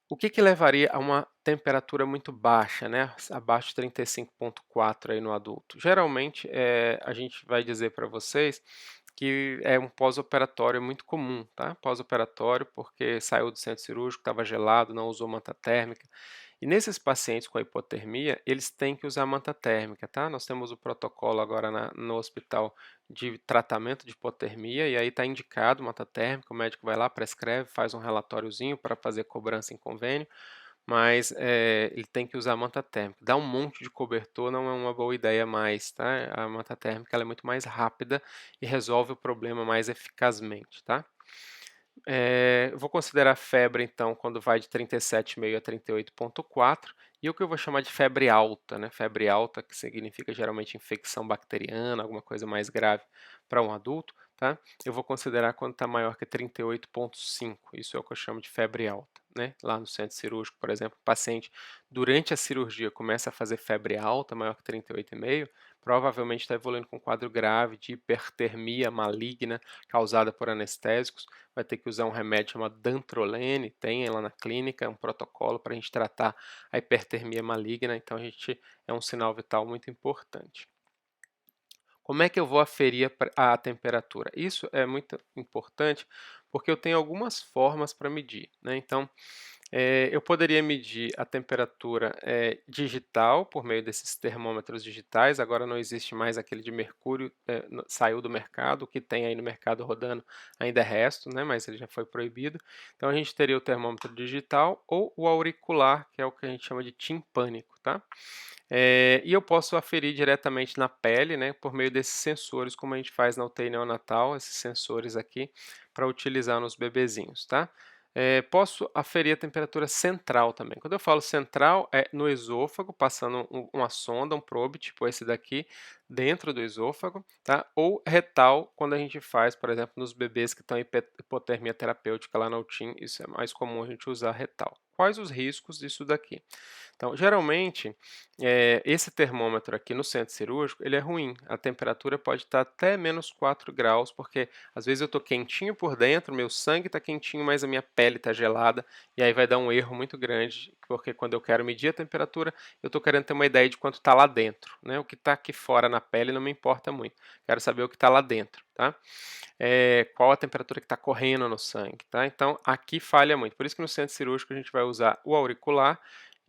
O que levaria a uma temperatura muito baixa, né, abaixo de 35,4 aí no adulto? Geralmente, a gente vai dizer para vocês que é um pós-operatório muito comum, tá? Pós-operatório porque saiu do centro cirúrgico, estava gelado, não usou manta térmica. E nesses pacientes com hipotermia, eles têm que usar manta térmica, tá? Nós temos o protocolo agora no hospital de tratamento de hipotermia, e aí está indicado manta térmica, o médico vai lá, prescreve, faz um relatóriozinho para fazer cobrança em convênio, mas ele tem que usar manta térmica. Dar um monte de cobertor não é uma boa ideia mais, tá? A manta térmica ela é muito mais rápida e resolve o problema mais eficazmente, tá? Eu vou considerar febre, então, quando vai de 37,5 a 38,4, e o que eu vou chamar de febre alta, né? Febre alta, que significa geralmente infecção bacteriana, alguma coisa mais grave para um adulto, tá? Eu vou considerar quando está maior que 38,5, isso é o que eu chamo de febre alta, né? Lá no centro cirúrgico, por exemplo, o paciente durante a cirurgia começa a fazer febre alta, maior que 38,5, provavelmente está evoluindo com um quadro grave de hipertermia maligna causada por anestésicos, vai ter que usar um remédio chamado dantrolene, tem lá na clínica, um protocolo para a gente tratar a hipertermia maligna, então é um sinal vital muito importante. Como é que eu vou aferir a temperatura? Isso é muito importante porque eu tenho algumas formas para medir, né? Então, eu poderia medir a temperatura digital por meio desses termômetros digitais. Agora não existe mais aquele de mercúrio, saiu do mercado. O que tem aí no mercado rodando ainda é resto, né? Mas ele já foi proibido. Então a gente teria o termômetro digital ou o auricular, que é o que a gente chama de timpânico, tá? E eu posso aferir diretamente na pele, né, por meio desses sensores, como a gente faz na UTI neonatal, esses sensores aqui, para utilizar nos bebezinhos, tá? Posso aferir a temperatura central também. Quando eu falo central, é no esôfago, passando uma sonda, um probe, tipo esse daqui, dentro do esôfago, tá? Ou retal, quando a gente faz, por exemplo, nos bebês que estão em hipotermia terapêutica lá na UTIM, isso é mais comum a gente usar retal. Quais os riscos disso daqui? Então, geralmente, esse termômetro aqui no centro cirúrgico, ele é ruim. A temperatura pode estar até menos 4 graus, porque às vezes eu estou quentinho por dentro, meu sangue está quentinho, mas a minha pele está gelada, e aí vai dar um erro muito grande, porque quando eu quero medir a temperatura, eu estou querendo ter uma ideia de quanto está lá dentro, né? O que está aqui fora na pele não me importa muito. Quero saber o que está lá dentro, tá? Qual a temperatura que está correndo no sangue, tá? Então, aqui falha muito. Por isso que no centro cirúrgico a gente vai usar o auricular,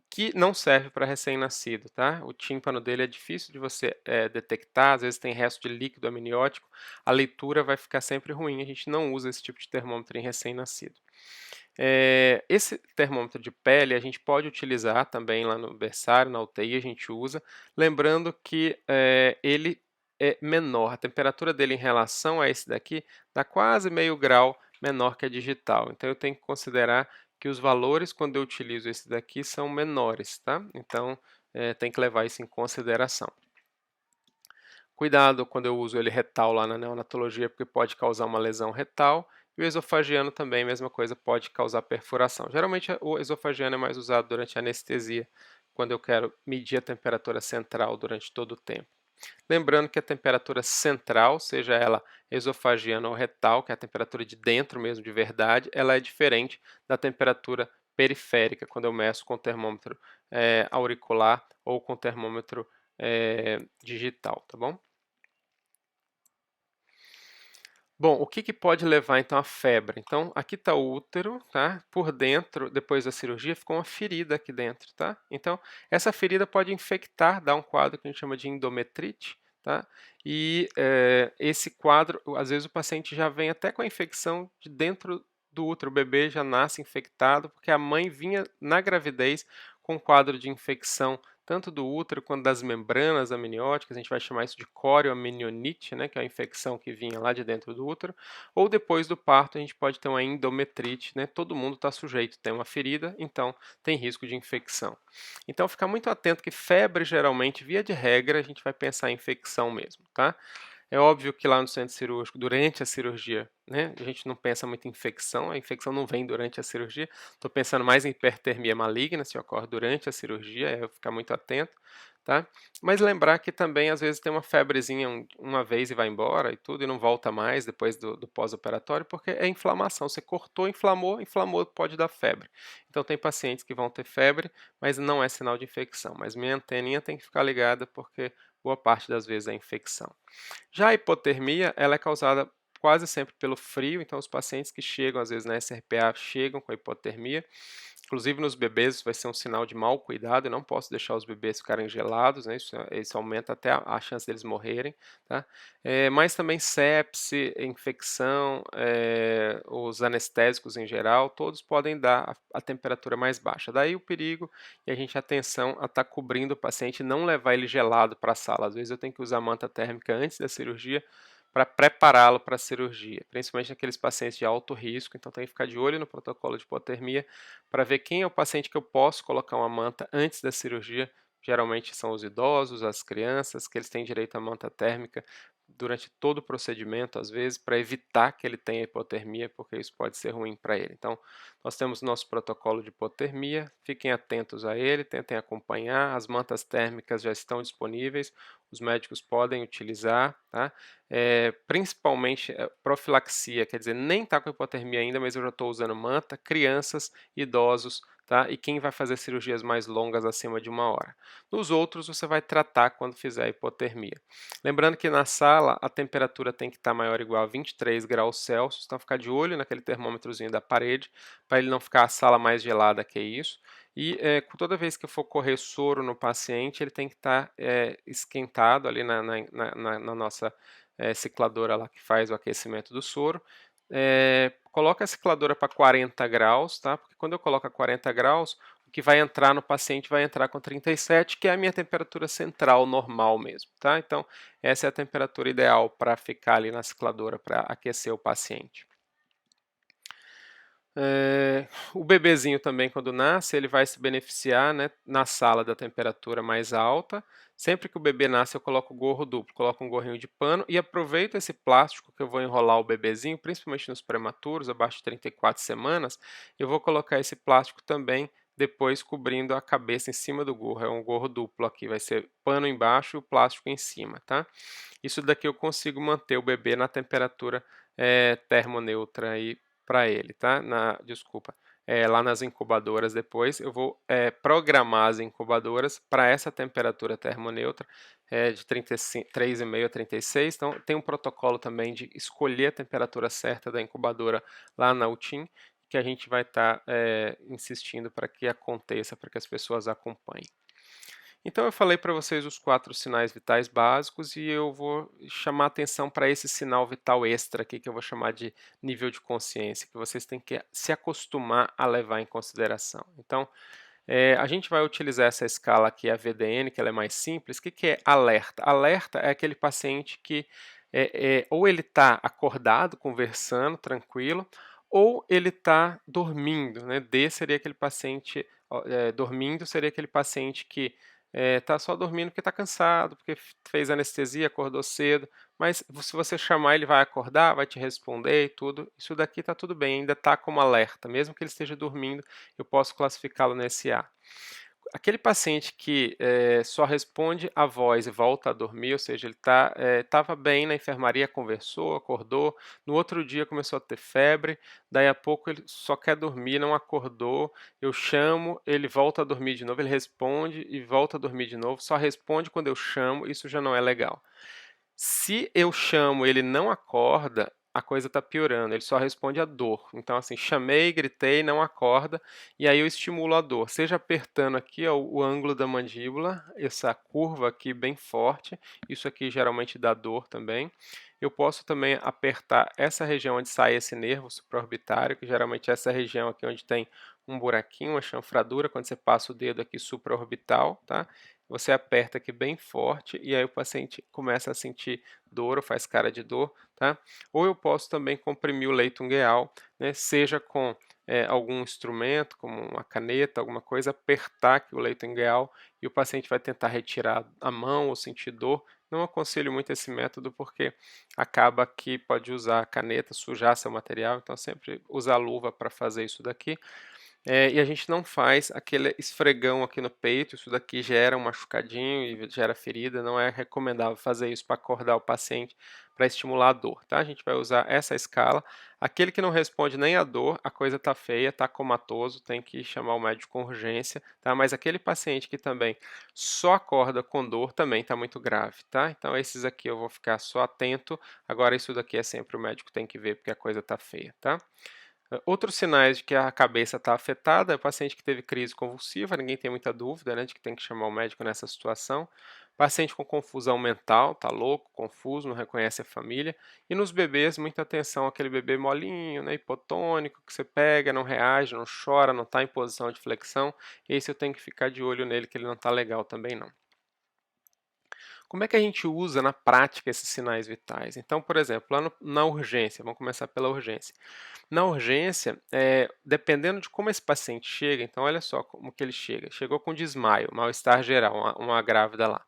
que não serve para recém-nascido, tá? O tímpano dele é difícil de você detectar, às vezes tem resto de líquido amniótico, a leitura vai ficar sempre ruim, a gente não usa esse tipo de termômetro em recém-nascido. Esse termômetro de pele a gente pode utilizar também lá no berçário, na UTI a gente usa, lembrando que ele é menor, a temperatura dele em relação a esse daqui dá quase meio grau menor que a digital, então eu tenho que considerar que os valores quando eu utilizo esse daqui são menores, tá? Então, tem que levar isso em consideração. Cuidado quando eu uso ele retal lá na neonatologia, porque pode causar uma lesão retal. E o esofagiano também, mesma coisa, pode causar perfuração. Geralmente o esofagiano é mais usado durante a anestesia, quando eu quero medir a temperatura central durante todo o tempo. Lembrando que a temperatura central, seja ela esofagiana ou retal, que é a temperatura de dentro mesmo de verdade, ela é diferente da temperatura periférica, quando eu meço com o termômetro auricular ou com o termômetro digital, tá bom? Bom, o que que pode levar então à febre? Então, aqui está o útero, tá? Por dentro, depois da cirurgia, ficou uma ferida aqui dentro, tá? Então, essa ferida pode infectar, dar um quadro que a gente chama de endometrite, tá? E esse quadro, às vezes o paciente já vem até com a infecção de dentro do útero, o bebê já nasce infectado, porque a mãe vinha na gravidez com um quadro de infecção tanto do útero quanto das membranas amnióticas, a gente vai chamar isso de corioamenionite, né, que é a infecção que vinha lá de dentro do útero, ou depois do parto a gente pode ter uma endometrite, né, todo mundo está sujeito, tem uma ferida, então tem risco de infecção. Então ficar muito atento que febre geralmente, via de regra, a gente vai pensar em infecção mesmo, tá? É óbvio que lá no centro cirúrgico, durante a cirurgia, né, a gente não pensa muito em infecção, a infecção não vem durante a cirurgia, estou pensando mais em hipertermia maligna, se ocorre durante a cirurgia, é eu ficar muito atento, tá? Mas lembrar que também às vezes tem uma febrezinha uma vez e vai embora e tudo, e não volta mais depois do pós-operatório, porque é inflamação, você cortou, inflamou, inflamou, pode dar febre. Então tem pacientes que vão ter febre, mas não é sinal de infecção, mas minha anteninha tem que ficar ligada porque boa parte das vezes é infecção. Já a hipotermia, ela é causada quase sempre pelo frio, então os pacientes que chegam, às vezes, na SRPA chegam com hipotermia. Inclusive nos bebês isso vai ser um sinal de mau cuidado, eu não posso deixar os bebês ficarem gelados, né? Isso aumenta até a chance deles morrerem, tá? Mas também sepse, infecção, os anestésicos em geral, todos podem dar a temperatura mais baixa. Daí o perigo e a gente atenção a estar cobrindo o paciente e não levar ele gelado para a sala. Às vezes eu tenho que usar manta térmica antes da cirurgia para prepará-lo para a cirurgia, principalmente naqueles pacientes de alto risco, então tem que ficar de olho no protocolo de hipotermia para ver quem é o paciente que eu posso colocar uma manta antes da cirurgia. Geralmente são os idosos, as crianças, que eles têm direito à manta térmica durante todo o procedimento, às vezes, para evitar que ele tenha hipotermia, porque isso pode ser ruim para ele. Então, nós temos o nosso protocolo de hipotermia, fiquem atentos a ele, tentem acompanhar, as mantas térmicas já estão disponíveis, os médicos podem utilizar, tá? Principalmente profilaxia, quer dizer, nem está com hipotermia ainda, mas eu já estou usando manta, crianças, idosos, tá? E quem vai fazer cirurgias mais longas acima de 1 hora. Nos outros, você vai tratar quando fizer a hipotermia. Lembrando que na sala a temperatura tem que estar maior ou igual a 23 graus Celsius, então ficar de olho naquele termômetrozinho da parede, para ele não ficar a sala mais gelada que isso. E toda vez que eu for correr soro no paciente, ele tem que estar esquentado ali na nossa cicladora lá que faz o aquecimento do soro. Coloca a cicladora para 40 graus, tá? Porque quando eu coloco a 40 graus, o que vai entrar no paciente vai entrar com 37, que é a minha temperatura central normal mesmo, tá? Então, essa é a temperatura ideal para ficar ali na cicladora para aquecer o paciente. O bebezinho também, quando nasce, ele vai se beneficiar, né, na sala da temperatura mais alta. Sempre que o bebê nasce, eu coloco o gorro duplo, coloco um gorrinho de pano e aproveito esse plástico que eu vou enrolar o bebezinho, principalmente nos prematuros, abaixo de 34 semanas, eu vou colocar esse plástico também depois cobrindo a cabeça em cima do gorro. É um gorro duplo aqui, vai ser pano embaixo e o plástico em cima, tá? Isso daqui eu consigo manter o bebê na temperatura termoneutra aí para ele, tá? Desculpa, lá nas incubadoras depois eu vou programar as incubadoras para essa temperatura termoneutra de 33,5 a 36. Então tem um protocolo também de escolher a temperatura certa da incubadora lá na UTIM, que a gente vai estar insistindo para que aconteça, para que as pessoas acompanhem. Então eu falei para vocês os 4 sinais vitais básicos e eu vou chamar atenção para esse sinal vital extra aqui, que eu vou chamar de nível de consciência, que vocês têm que se acostumar a levar em consideração. Então, a gente vai utilizar essa escala aqui, a VDN, que ela é mais simples. O que é alerta? Alerta é aquele paciente que ou ele está acordado, conversando, tranquilo, ou ele está dormindo, né? D seria aquele paciente, dormindo seria aquele paciente que tá só dormindo porque está cansado, porque fez anestesia, acordou cedo, mas se você chamar ele vai acordar, vai te responder e tudo, isso daqui está tudo bem, ainda está como alerta, mesmo que ele esteja dormindo, eu posso classificá-lo nesse A. Aquele paciente que só responde a voz e volta a dormir, ou seja, ele estava bem na enfermaria, conversou, acordou, no outro dia começou a ter febre, daí a pouco ele só quer dormir, não acordou, eu chamo, ele volta a dormir de novo, ele responde e volta a dormir de novo, só responde quando eu chamo, isso já não é legal. Se eu chamo, ele não acorda, a coisa está piorando, ele só responde a dor. Então, assim, chamei, gritei, não acorda, e aí eu estimulo a dor, seja apertando aqui ó, o ângulo da mandíbula, essa curva aqui bem forte, isso aqui geralmente dá dor também. Eu posso também apertar essa região onde sai esse nervo supraorbitário, que geralmente é essa região aqui onde tem um buraquinho, uma chanfradura, quando você passa o dedo aqui supraorbital, tá? Você aperta aqui bem forte e aí o paciente começa a sentir dor ou faz cara de dor, tá? Ou eu posso também comprimir o leito ungueal, né? Seja com algum instrumento, como uma caneta, alguma coisa, apertar aqui o leito ungueal e o paciente vai tentar retirar a mão ou sentir dor. Não aconselho muito esse método porque acaba que pode usar a caneta, sujar seu material, então sempre usar luva para fazer isso daqui. E a gente não faz aquele esfregão aqui no peito, isso daqui gera um machucadinho e gera ferida, não é recomendável fazer isso para acordar o paciente para estimular a dor, tá? A gente vai usar essa escala. Aquele que não responde nem a dor, a coisa tá feia, tá comatoso, tem que chamar o médico com urgência, tá? Mas aquele paciente que também só acorda com dor também tá muito grave, tá? Então esses aqui eu vou ficar só atento. Agora isso daqui é sempre o médico tem que ver porque a coisa tá feia, tá? Outros sinais de que a cabeça está afetada é o paciente que teve crise convulsiva, ninguém tem muita dúvida, né, de que tem que chamar o médico nessa situação. Paciente com confusão mental, está louco, confuso, não reconhece a família. E nos bebês, muita atenção àquele bebê molinho, né, hipotônico, que você pega, não reage, não chora, não está em posição de flexão. Esse eu tenho que ficar de olho nele, que ele não está legal também não. Como é que a gente usa na prática esses sinais vitais? Então, por exemplo, lá na urgência, vamos começar pela urgência. Na urgência, dependendo de como esse paciente chega, então olha só como que ele chega. Chegou com desmaio, mal-estar geral, uma grávida lá.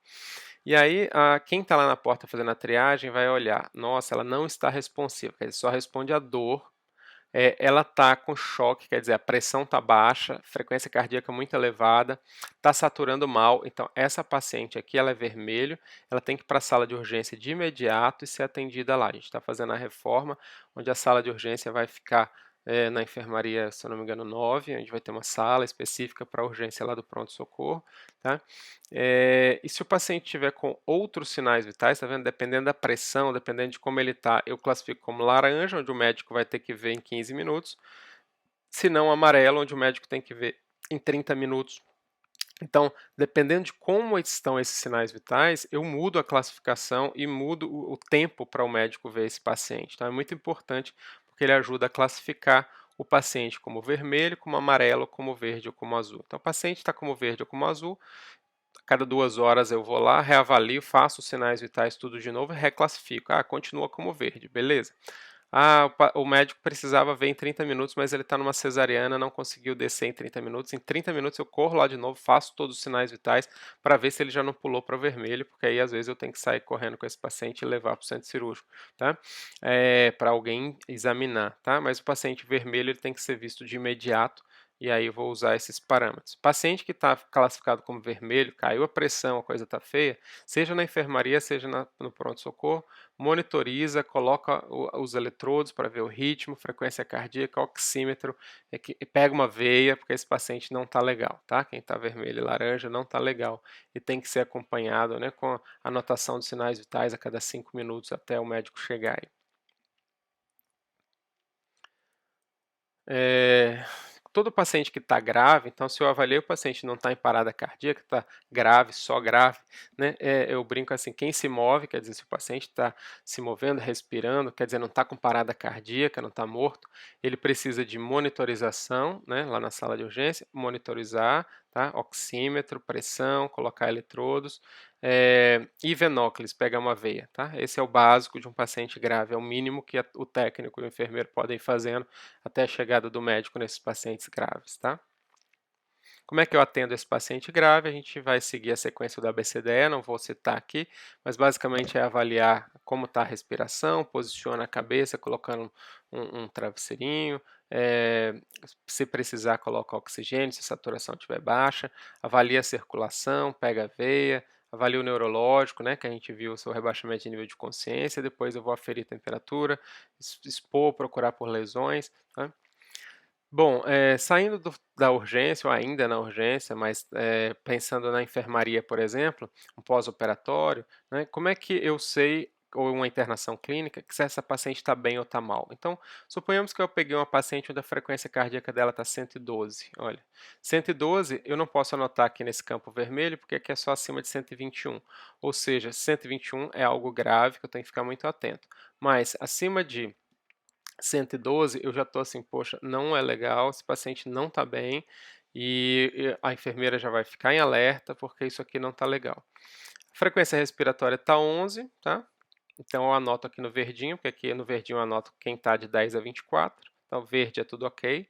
E aí, quem está lá na porta fazendo a triagem vai olhar, nossa, ela não está responsiva, quer dizer, só responde a dor, ela está com choque, quer dizer, a pressão está baixa, frequência cardíaca muito elevada, está saturando mal. Então, essa paciente aqui, ela é vermelho, ela tem que ir para a sala de urgência de imediato e ser atendida lá. A gente está fazendo a reforma, onde a sala de urgência vai ficar na enfermaria, se eu não me engano, 9, onde vai ter uma sala específica para a urgência lá do pronto-socorro, tá? E se o paciente tiver com outros sinais vitais, tá vendo? Dependendo da pressão, dependendo de como ele está, eu classifico como laranja, onde o médico vai ter que ver em 15 minutos, se não amarelo, onde o médico tem que ver em 30 minutos. Então, dependendo de como estão esses sinais vitais, eu mudo a classificação e mudo o tempo para o médico ver esse paciente. Então, é muito importante porque ele ajuda a classificar o paciente como vermelho, como amarelo, como verde ou como azul. Então, o paciente está como verde ou como azul, a cada 2 horas eu vou lá, reavalio, faço os sinais vitais tudo de novo e reclassifico. Continua como verde, beleza. O médico precisava ver em 30 minutos, mas ele está numa cesariana, não conseguiu descer em 30 minutos. Em 30 minutos eu corro lá de novo, faço todos os sinais vitais para ver se ele já não pulou para o vermelho, porque aí às vezes eu tenho que sair correndo com esse paciente e levar para o centro cirúrgico, tá? Para alguém examinar, tá? Mas o paciente vermelho ele tem que ser visto de imediato e aí eu vou usar esses parâmetros. Paciente que está classificado como vermelho, caiu a pressão, a coisa está feia, seja na enfermaria, seja no pronto-socorro, monitoriza, coloca os eletrodos para ver o ritmo, frequência cardíaca, oxímetro, pega uma veia, porque esse paciente não está legal, tá? Quem está vermelho e laranja não está legal e tem que ser acompanhado, né, com anotação de sinais vitais a cada 5 minutos até o médico chegar aí. É, todo paciente que está grave, então se eu avaliei o paciente não está em parada cardíaca, está grave, só grave, né? Eu brinco assim, quem se move, quer dizer, se o paciente está se movendo, respirando, quer dizer, não está com parada cardíaca, não está morto, ele precisa de monitorização, né? Lá na sala de urgência, monitorizar, tá? Oxímetro, pressão, colocar eletrodos, e venóculos, pegar uma veia, tá? Esse é o básico de um paciente grave, é o mínimo que o técnico e o enfermeiro podem ir fazendo até a chegada do médico nesses pacientes graves, tá? Como é que eu atendo esse paciente grave? A gente vai seguir a sequência do ABCDE, não vou citar aqui, mas basicamente é avaliar como está a respiração, posiciona a cabeça colocando um travesseirinho, se precisar coloca oxigênio, se a saturação estiver baixa, avalia a circulação, pega a veia, avalia o neurológico, né, que a gente viu o seu rebaixamento de nível de consciência, depois eu vou aferir temperatura, expor, procurar por lesões, tá? Bom, saindo da urgência, ou ainda na urgência, mas pensando na enfermaria, por exemplo, um pós-operatório, né, como é que eu sei, ou uma internação clínica, que se essa paciente está bem ou está mal? Então, suponhamos que eu peguei uma paciente onde a frequência cardíaca dela está 112. Olha, 112 eu não posso anotar aqui nesse campo vermelho, porque aqui é só acima de 121. Ou seja, 121 é algo grave que eu tenho que ficar muito atento. Mas acima de 112, eu já estou assim, poxa, não é legal, esse paciente não está bem e a enfermeira já vai ficar em alerta porque isso aqui não está legal. A frequência respiratória está 11, tá? Então eu anoto aqui no verdinho, porque aqui no verdinho eu anoto quem está de 10 a 24. Então verde é tudo ok.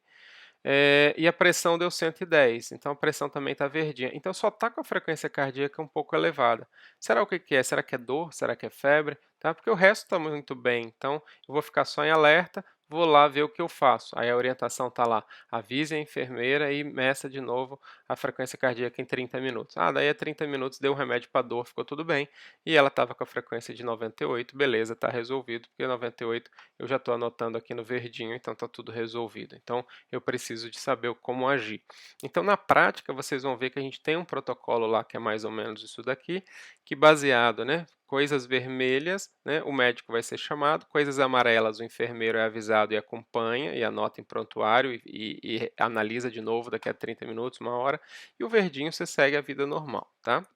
E a pressão deu 110, então a pressão também está verdinha. Então só está com a frequência cardíaca um pouco elevada. Será o que que é? Será que é dor? Será que é febre? Tá? Porque o resto está muito bem, então eu vou ficar só em alerta, vou lá ver o que eu faço. Aí a orientação está lá, avise a enfermeira e meça de novo a frequência cardíaca em 30 minutos. Ah, daí a 30 minutos deu um remédio para dor, ficou tudo bem, e ela estava com a frequência de 98, beleza, está resolvido, porque 98 eu já estou anotando aqui no verdinho, então está tudo resolvido. Então eu preciso de saber como agir. Então, na prática, vocês vão ver que a gente tem um protocolo lá que é mais ou menos isso daqui, que baseado, né, coisas vermelhas, né, o médico vai ser chamado, coisas amarelas, o enfermeiro é avisado e acompanha, e anota em prontuário e analisa de novo daqui a 30 minutos, uma hora, e o verdinho você segue a vida normal, tá?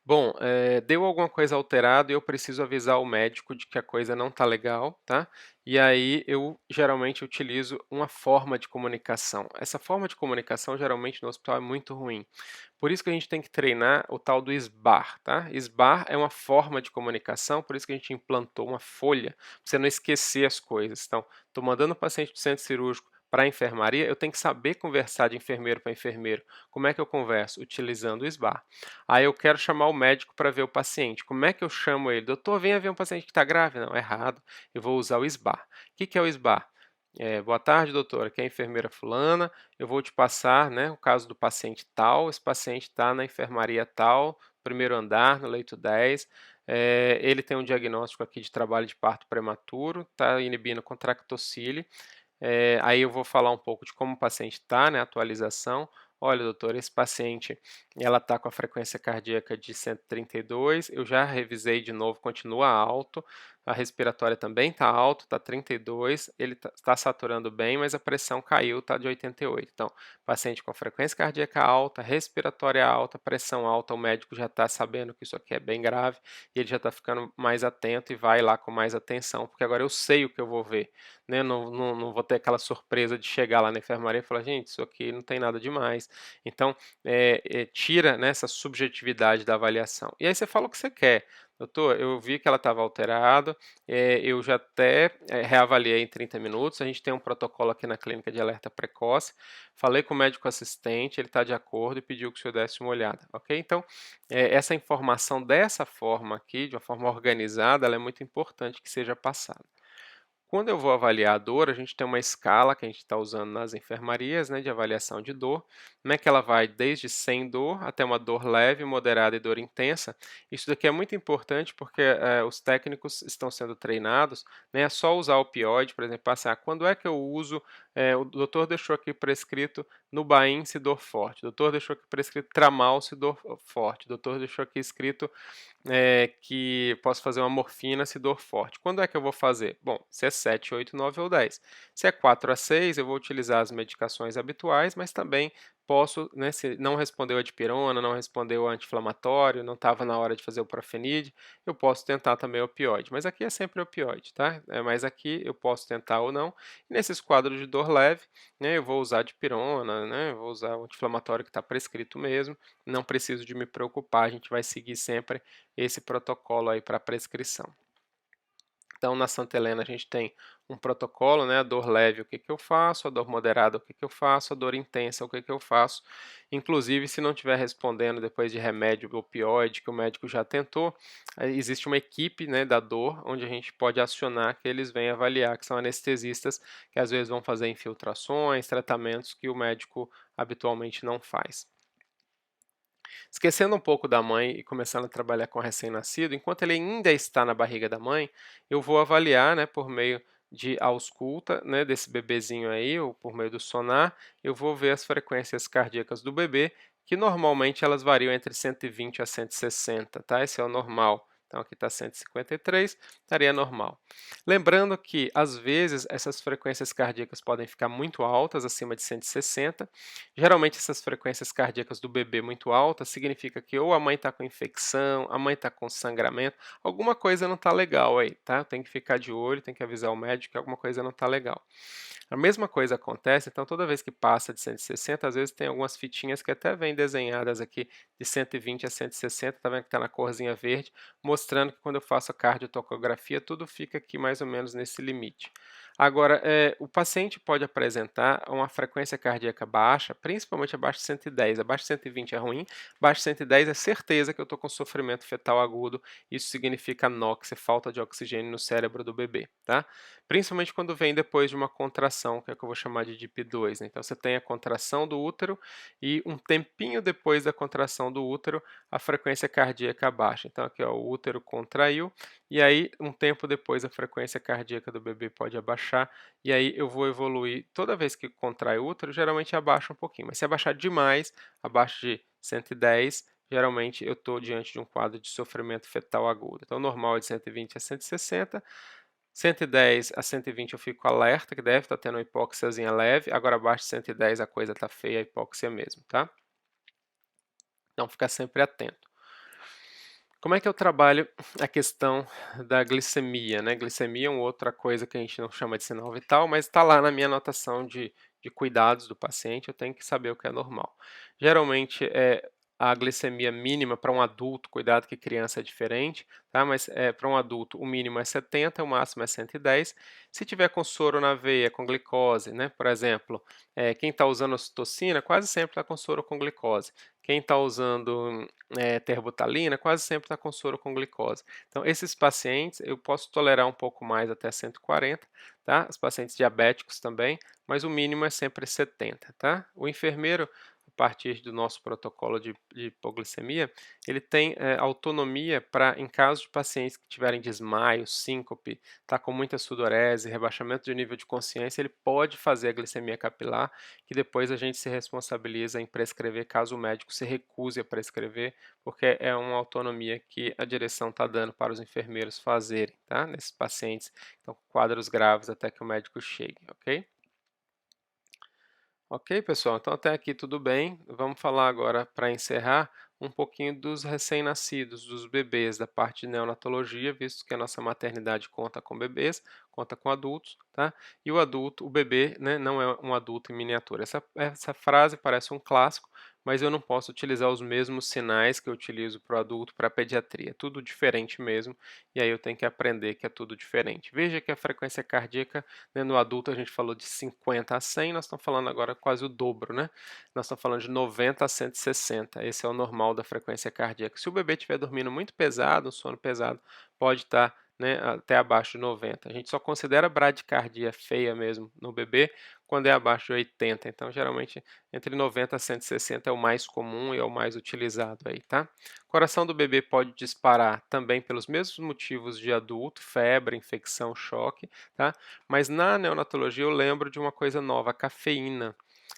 Bom, deu alguma coisa alterada e eu preciso avisar o médico de que a coisa não está legal, tá? E aí eu geralmente utilizo uma forma de comunicação. Essa forma de comunicação geralmente no hospital é muito ruim. Por isso que a gente tem que treinar o tal do SBAR, tá? SBAR é uma forma de comunicação, por isso que a gente implantou uma folha, pra você não esquecer as coisas. Então, estou mandando o paciente do centro cirúrgico para a enfermaria, eu tenho que saber conversar de enfermeiro para enfermeiro. Como é que eu converso? Utilizando o SBAR. Aí eu quero chamar o médico para ver o paciente. Como é que eu chamo ele? Doutor, venha ver um paciente que está grave. Não, errado. Eu vou usar o SBAR. O que é o SBAR? Boa tarde, doutora. Aqui é a enfermeira fulana. Eu vou te passar, né, o caso do paciente tal. Esse paciente está na enfermaria tal, primeiro andar, no leito 10. Ele tem um diagnóstico aqui de trabalho de parto prematuro, está inibindo contractocílio. Aí eu vou falar um pouco de como o paciente está, né, atualização. Olha, doutor, esse paciente, ela está com a frequência cardíaca de 132, eu já revisei de novo, continua alto, a respiratória também está alto, está 32, ele está saturando bem, mas a pressão caiu, está de 88. Então, paciente com frequência cardíaca alta, respiratória alta, pressão alta, o médico já está sabendo que isso aqui é bem grave, e ele já está ficando mais atento e vai lá com mais atenção, porque agora eu sei o que eu vou ver, né? Não vou ter aquela surpresa de chegar lá na enfermaria e falar, gente, isso aqui não tem nada demais. Então, tira, né, essa subjetividade da avaliação. E aí você fala o que você quer. Doutor, eu vi que ela estava alterada, eu já até reavaliei em 30 minutos, a gente tem um protocolo aqui na clínica de alerta precoce, falei com o médico assistente, ele está de acordo e pediu que o senhor desse uma olhada, ok? Então, essa informação dessa forma aqui, de uma forma organizada, ela é muito importante que seja passada. Quando eu vou avaliar a dor, a gente tem uma escala que a gente está usando nas enfermarias, né, de avaliação de dor, né, que ela vai desde sem dor até uma dor leve, moderada e dor intensa. Isso daqui é muito importante porque os técnicos estão sendo treinados, né, a só usar opioide, por exemplo, passar quando é que eu uso, o doutor deixou aqui prescrito Nubain se dor forte, o doutor deixou aqui prescrito Tramal se dor forte, o doutor deixou aqui escrito que posso fazer uma morfina se dor forte. Quando é que eu vou fazer? Bom, se é 7, 8, 9 ou 10. Se é 4 a 6, eu vou utilizar as medicações habituais, mas também posso, né, se não respondeu a dipirona, não respondeu a anti-inflamatório, não estava na hora de fazer o profenide, eu posso tentar também opioide. Mas aqui é sempre opioide, tá? Mas aqui eu posso tentar ou não. E nesses quadros de dor leve, né, eu vou usar dipirona, né, eu vou usar o anti-inflamatório que está prescrito mesmo, não preciso de me preocupar, a gente vai seguir sempre esse protocolo aí para prescrição. Então, na Santa Helena, a gente tem um protocolo, né? A dor leve, o que que eu faço? A dor moderada, o que que eu faço? A dor intensa, o que que eu faço? Inclusive, se não estiver respondendo depois de remédio opioide que o médico já tentou, existe uma equipe, né, da dor, onde a gente pode acionar que eles vêm avaliar, que são anestesistas, que às vezes vão fazer infiltrações, tratamentos que o médico habitualmente não faz. Esquecendo um pouco da mãe e começando a trabalhar com recém-nascido, enquanto ele ainda está na barriga da mãe, eu vou avaliar, né, por meio de ausculta, né, desse bebezinho aí, ou por meio do sonar, eu vou ver as frequências cardíacas do bebê, que normalmente elas variam entre 120 a 160, tá? Esse é o normal. Então aqui está 153, estaria normal. Lembrando que, às vezes, essas frequências cardíacas podem ficar muito altas, acima de 160. Geralmente, essas frequências cardíacas do bebê muito altas significa que ou a mãe está com infecção, a mãe está com sangramento, alguma coisa não está legal aí, tá? Tem que ficar de olho, tem que avisar o médico que alguma coisa não está legal. A mesma coisa acontece, então toda vez que passa de 160, às vezes tem algumas fitinhas que até vêm desenhadas aqui de 120 a 160, tá vendo que está na corzinha verde, mostrando que quando eu faço a cardiotocografia, tudo fica aqui mais ou menos nesse limite. Agora, o paciente pode apresentar uma frequência cardíaca baixa, principalmente abaixo de 110. Abaixo de 120 é ruim, abaixo de 110 é certeza que eu estou com sofrimento fetal agudo. Isso significa anóxia, falta de oxigênio no cérebro do bebê, tá? Principalmente quando vem depois de uma contração, que é o que eu vou chamar de DIP2, né? Então você tem a contração do útero e um tempinho depois da contração do útero, a frequência cardíaca baixa. Então aqui ó, o útero contraiu e aí um tempo depois a frequência cardíaca do bebê pode abaixar e aí eu vou evoluir. Toda vez que contrai o útero, geralmente abaixa um pouquinho, mas se abaixar demais, abaixo de 110, geralmente eu estou diante de um quadro de sofrimento fetal agudo. Então, o normal é de 120 a 160, 110 a 120 eu fico alerta, que deve estar tendo uma hipóxiazinha leve, agora abaixo de 110 a coisa está feia, a hipóxia mesmo, tá? Então, ficar sempre atento. Como é que eu trabalho a questão da glicemia, né? Glicemia é uma outra coisa que a gente não chama de sinal vital, mas está lá na minha anotação de cuidados do paciente, eu tenho que saber o que é normal. Geralmente, a glicemia mínima para um adulto, cuidado que criança é diferente, tá? Mas para um adulto o mínimo é 70, o máximo é 110. Se tiver com soro na veia, com glicose, né? Por exemplo, quem está usando ocitocina quase sempre está com soro com glicose. Quem está usando terbutalina quase sempre está com soro com glicose. Então, esses pacientes eu posso tolerar um pouco mais até 140, tá? Os pacientes diabéticos também, mas o mínimo é sempre 70, tá? O enfermeiro, a partir do nosso protocolo de hipoglicemia, ele tem autonomia para, em caso de pacientes que tiverem desmaio, síncope, tá com muita sudorese, rebaixamento de nível de consciência, ele pode fazer a glicemia capilar, que depois a gente se responsabiliza em prescrever caso o médico se recuse a prescrever, porque é uma autonomia que a direção está dando para os enfermeiros fazerem, tá? Nesses pacientes que estão com quadros graves até que o médico chegue, ok? Ok, pessoal, então até aqui tudo bem. Vamos falar agora, para encerrar, um pouquinho dos recém-nascidos, dos bebês, da parte de neonatologia, visto que a nossa maternidade conta com bebês, conta com adultos, tá? E o adulto, o bebê, né, não é um adulto em miniatura. Essa frase parece um clássico, mas eu não posso utilizar os mesmos sinais que eu utilizo para o adulto para a pediatria. É tudo diferente mesmo, e aí eu tenho que aprender que é tudo diferente. Veja que a frequência cardíaca, né, no adulto a gente falou de 50 a 100, nós estamos falando agora quase o dobro, né? Nós estamos falando de 90 a 160. Esse é o normal da frequência cardíaca. Se o bebê estiver dormindo muito pesado, um sono pesado, pode estar, né, até abaixo de 90. A gente só considera bradicardia feia mesmo no bebê quando é abaixo de 80. Então, geralmente, entre 90 a 160 é o mais comum e é o mais utilizado aí, tá? O coração do bebê pode disparar também pelos mesmos motivos de adulto, febre, infecção, choque, tá? Mas na neonatologia eu lembro de uma coisa nova, a cafeína.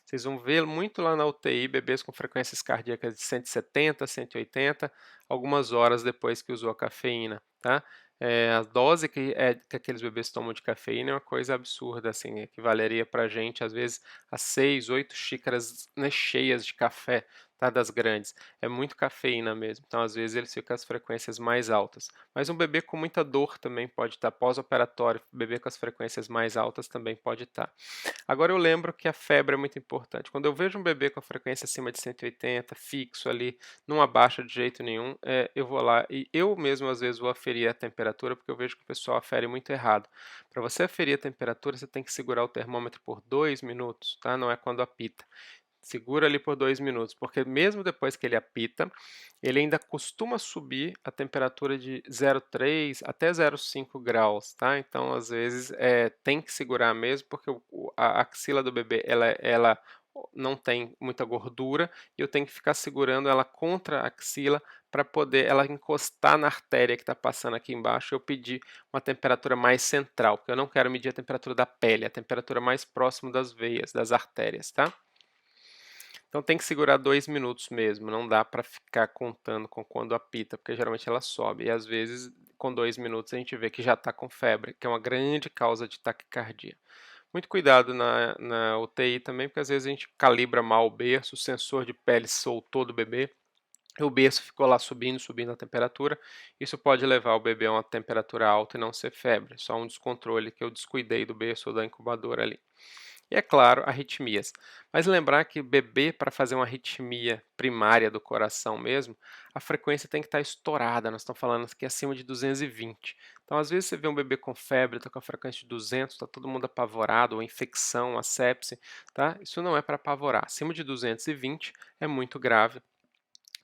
Vocês vão ver muito lá na UTI bebês com frequências cardíacas de 170, 180, algumas horas depois que usou a cafeína, tá? A dose que aqueles bebês tomam de cafeína é uma coisa absurda, assim, equivaleria para a gente, às vezes, a 6, 8 xícaras, né, cheias de café tá, das grandes, é muito cafeína mesmo, então às vezes eles ficam com as frequências mais altas. Mas um bebê com muita dor também pode estar, pós-operatório, bebê com as frequências mais altas também pode estar. Agora eu lembro que a febre é muito importante. Quando eu vejo um bebê com a frequência acima de 180, fixo ali, não abaixa de jeito nenhum, eu vou lá e eu mesmo às vezes vou aferir a temperatura, porque eu vejo que o pessoal afere muito errado. Para você aferir a temperatura, você tem que segurar o termômetro por 2 minutos, tá? Não é quando apita. Segura ali por 2 minutos, porque mesmo depois que ele apita, ele ainda costuma subir a temperatura de 0,3 até 0,5 graus, tá? Então, às vezes, tem que segurar mesmo, porque a axila do bebê, ela não tem muita gordura, e eu tenho que ficar segurando ela contra a axila para poder ela encostar na artéria que está passando aqui embaixo, eu pedir uma temperatura mais central, porque eu não quero medir a temperatura da pele, a temperatura mais próxima das veias, das artérias, tá? Então tem que segurar 2 minutos mesmo, não dá para ficar contando com quando apita, porque geralmente ela sobe. E às vezes, com 2 minutos, a gente vê que já está com febre, que é uma grande causa de taquicardia. Muito cuidado na UTI também, porque às vezes a gente calibra mal o berço, o sensor de pele soltou do bebê, e o berço ficou lá subindo, subindo a temperatura. Isso pode levar o bebê a uma temperatura alta e não ser febre, só um descontrole que eu descuidei do berço ou da incubadora ali. E é claro, arritmias. Mas lembrar que bebê, para fazer uma arritmia primária do coração mesmo, a frequência tem que estar estourada. Nós estamos falando aqui acima de 220. Então, às vezes, você vê um bebê com febre, está com a frequência de 200, está todo mundo apavorado, ou infecção, a sepse, tá? Isso não é para apavorar. Acima de 220 é muito grave.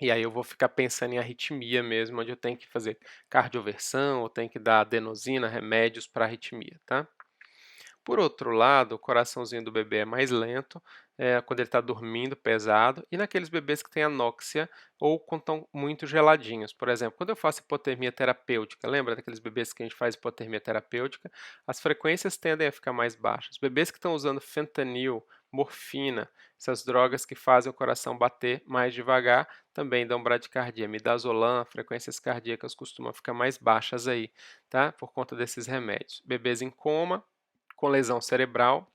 E aí eu vou ficar pensando em arritmia mesmo, onde eu tenho que fazer cardioversão, ou tenho que dar adenosina, remédios para arritmia, tá? Por outro lado, o coraçãozinho do bebê é mais lento, quando ele está dormindo pesado, e naqueles bebês que têm anóxia ou quando estão muito geladinhos. Por exemplo, quando eu faço hipotermia terapêutica, lembra daqueles bebês que a gente faz hipotermia terapêutica? As frequências tendem a ficar mais baixas. Bebês que estão usando fentanil, morfina, essas drogas que fazem o coração bater mais devagar, também dão bradicardia. Midazolam, frequências cardíacas costumam ficar mais baixas aí, tá? Por conta desses remédios. Bebês em coma, com lesão cerebral,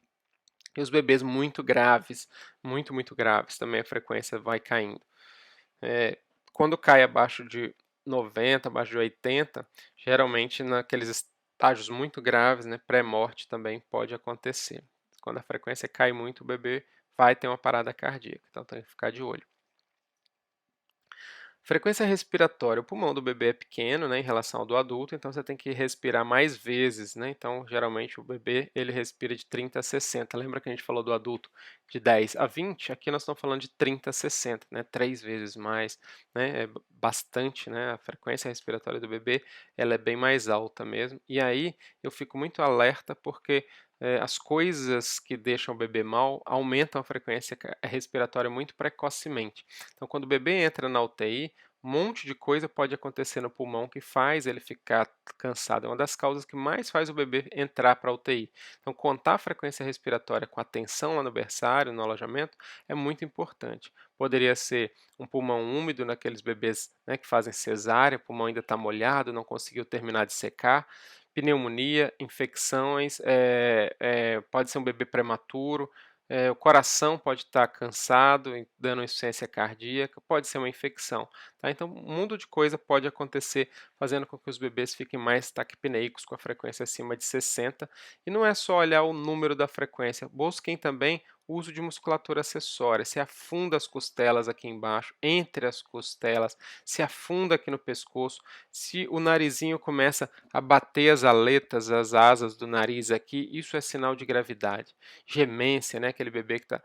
e os bebês muito graves, muito graves, também a frequência vai caindo. Quando cai abaixo de 90, abaixo de 80, geralmente naqueles estágios muito graves, né, pré-morte também pode acontecer. Quando a frequência cai muito, o bebê vai ter uma parada cardíaca, então tem que ficar de olho. Frequência respiratória. O pulmão do bebê é pequeno, né, em relação ao do adulto, então você tem que respirar mais vezes, né? Então, geralmente o bebê ele respira de 30 a 60. Lembra que a gente falou do adulto de 10 a 20? Aqui nós estamos falando de 30 a 60, né? 3 vezes mais, né? É bastante, né? A frequência respiratória do bebê, ela é bem mais alta mesmo. E aí eu fico muito alerta porque as coisas que deixam o bebê mal aumentam a frequência respiratória muito precocemente. Então, quando o bebê entra na UTI, um monte de coisa pode acontecer no pulmão que faz ele ficar cansado. É uma das causas que mais faz o bebê entrar para a UTI. Então, contar a frequência respiratória com atenção lá no berçário, no alojamento, é muito importante. Poderia ser um pulmão úmido naqueles bebês, né, que fazem cesárea, o pulmão ainda está molhado, não conseguiu terminar de secar. Pneumonia, infecções, pode ser um bebê prematuro, o coração pode estar cansado, dando insuficiência cardíaca, pode ser uma infecção. Tá? Então, um mundo de coisa pode acontecer, fazendo com que os bebês fiquem mais taquipneicos, com a frequência acima de 60. E não é só olhar o número da frequência, busquem também o uso de musculatura acessória. Se afunda as costelas aqui embaixo, entre as costelas, se afunda aqui no pescoço. Se o narizinho começa a bater as aletas, as asas do nariz aqui, isso é sinal de gravidade. Gemência, né? Aquele bebê que está.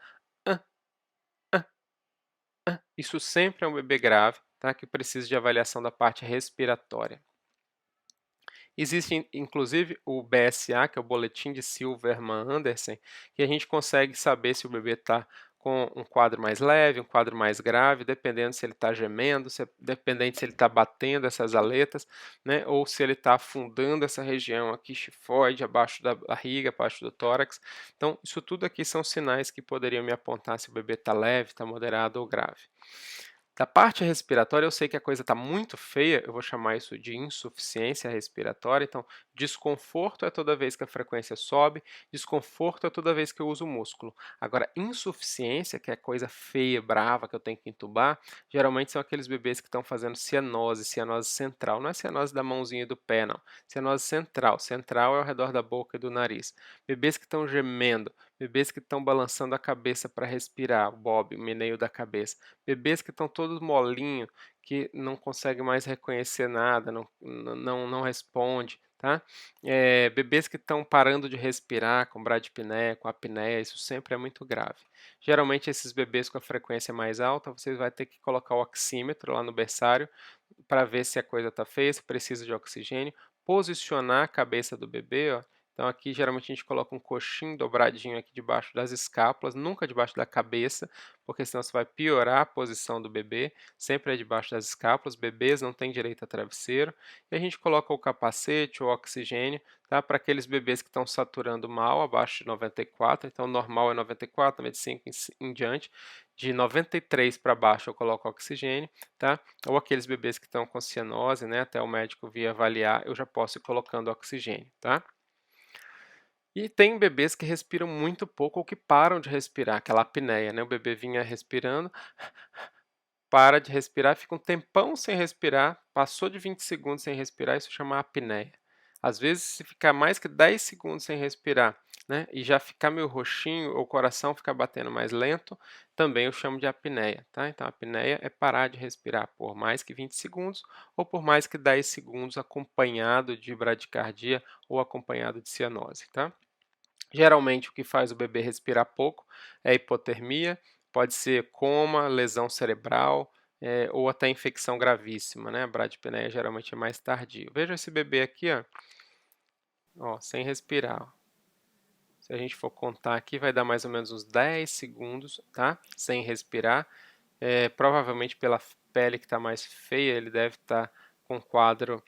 Isso sempre é um bebê grave, tá? Que precisa de avaliação da parte respiratória. Existe inclusive o BSA, que é o Boletim de Silverman-Andersen, que a gente consegue saber se o bebê está com um quadro mais leve, um quadro mais grave, dependendo se ele está gemendo, dependendo se ele está batendo essas aletas, né, ou se ele está afundando essa região aqui, tifoide, abaixo da barriga, abaixo do tórax. Então, isso tudo aqui são sinais que poderiam me apontar se o bebê está leve, está moderado ou grave. Da parte respiratória, eu sei que a coisa está muito feia, eu vou chamar isso de insuficiência respiratória. Então, desconforto é toda vez que a frequência sobe, desconforto é toda vez que eu uso o músculo. Agora, insuficiência, que é coisa feia, brava, que eu tenho que entubar, geralmente são aqueles bebês que estão fazendo cianose, cianose central. Não é cianose da mãozinha e do pé, não. Cianose central. Central é ao redor da boca e do nariz. Bebês que estão gemendo, bebês que estão balançando a cabeça para respirar, o bob, o meneio da cabeça. Bebês que estão todos molinho, que não conseguem mais reconhecer nada, não responde, tá? Bebês que estão parando de respirar com bradipneia, com apneia, isso sempre é muito grave. Geralmente esses bebês com a frequência mais alta, vocês vai ter que colocar o oxímetro lá no berçário para ver se a coisa está feia, se precisa de oxigênio, posicionar a cabeça do bebê, ó. Então aqui geralmente a gente coloca um coxinho dobradinho aqui debaixo das escápulas, nunca debaixo da cabeça, porque senão você vai piorar a posição do bebê, sempre é debaixo das escápulas, bebês não têm direito a travesseiro, e a gente coloca o capacete, o oxigênio, tá? Para aqueles bebês que estão saturando mal, abaixo de 94, então normal é 94, 95 em diante, de 93 para baixo eu coloco oxigênio, tá? Ou aqueles bebês que estão com cianose, né? Até o médico vir avaliar, eu já posso ir colocando oxigênio, tá? E tem bebês que respiram muito pouco ou que param de respirar, aquela apneia, né? O bebê vinha respirando, para de respirar, fica um tempão sem respirar, passou de 20 segundos sem respirar, isso chama apneia. Às vezes, se ficar mais que 10 segundos sem respirar, né, e já ficar meio roxinho, ou o coração ficar batendo mais lento, também eu chamo de apneia, tá? Então, a apneia é parar de respirar por mais que 20 segundos ou por mais que 10 segundos acompanhado de bradicardia ou acompanhado de cianose, tá? Geralmente, o que faz o bebê respirar pouco é hipotermia, pode ser coma, lesão cerebral, ou até infecção gravíssima, né? A bradipneia geralmente é mais tardio. Veja esse bebê aqui, ó, sem respirar. Ó. Se a gente for contar aqui, vai dar mais ou menos uns 10 segundos, tá? Sem respirar. Provavelmente pela pele que está mais feia, ele deve estar com quadro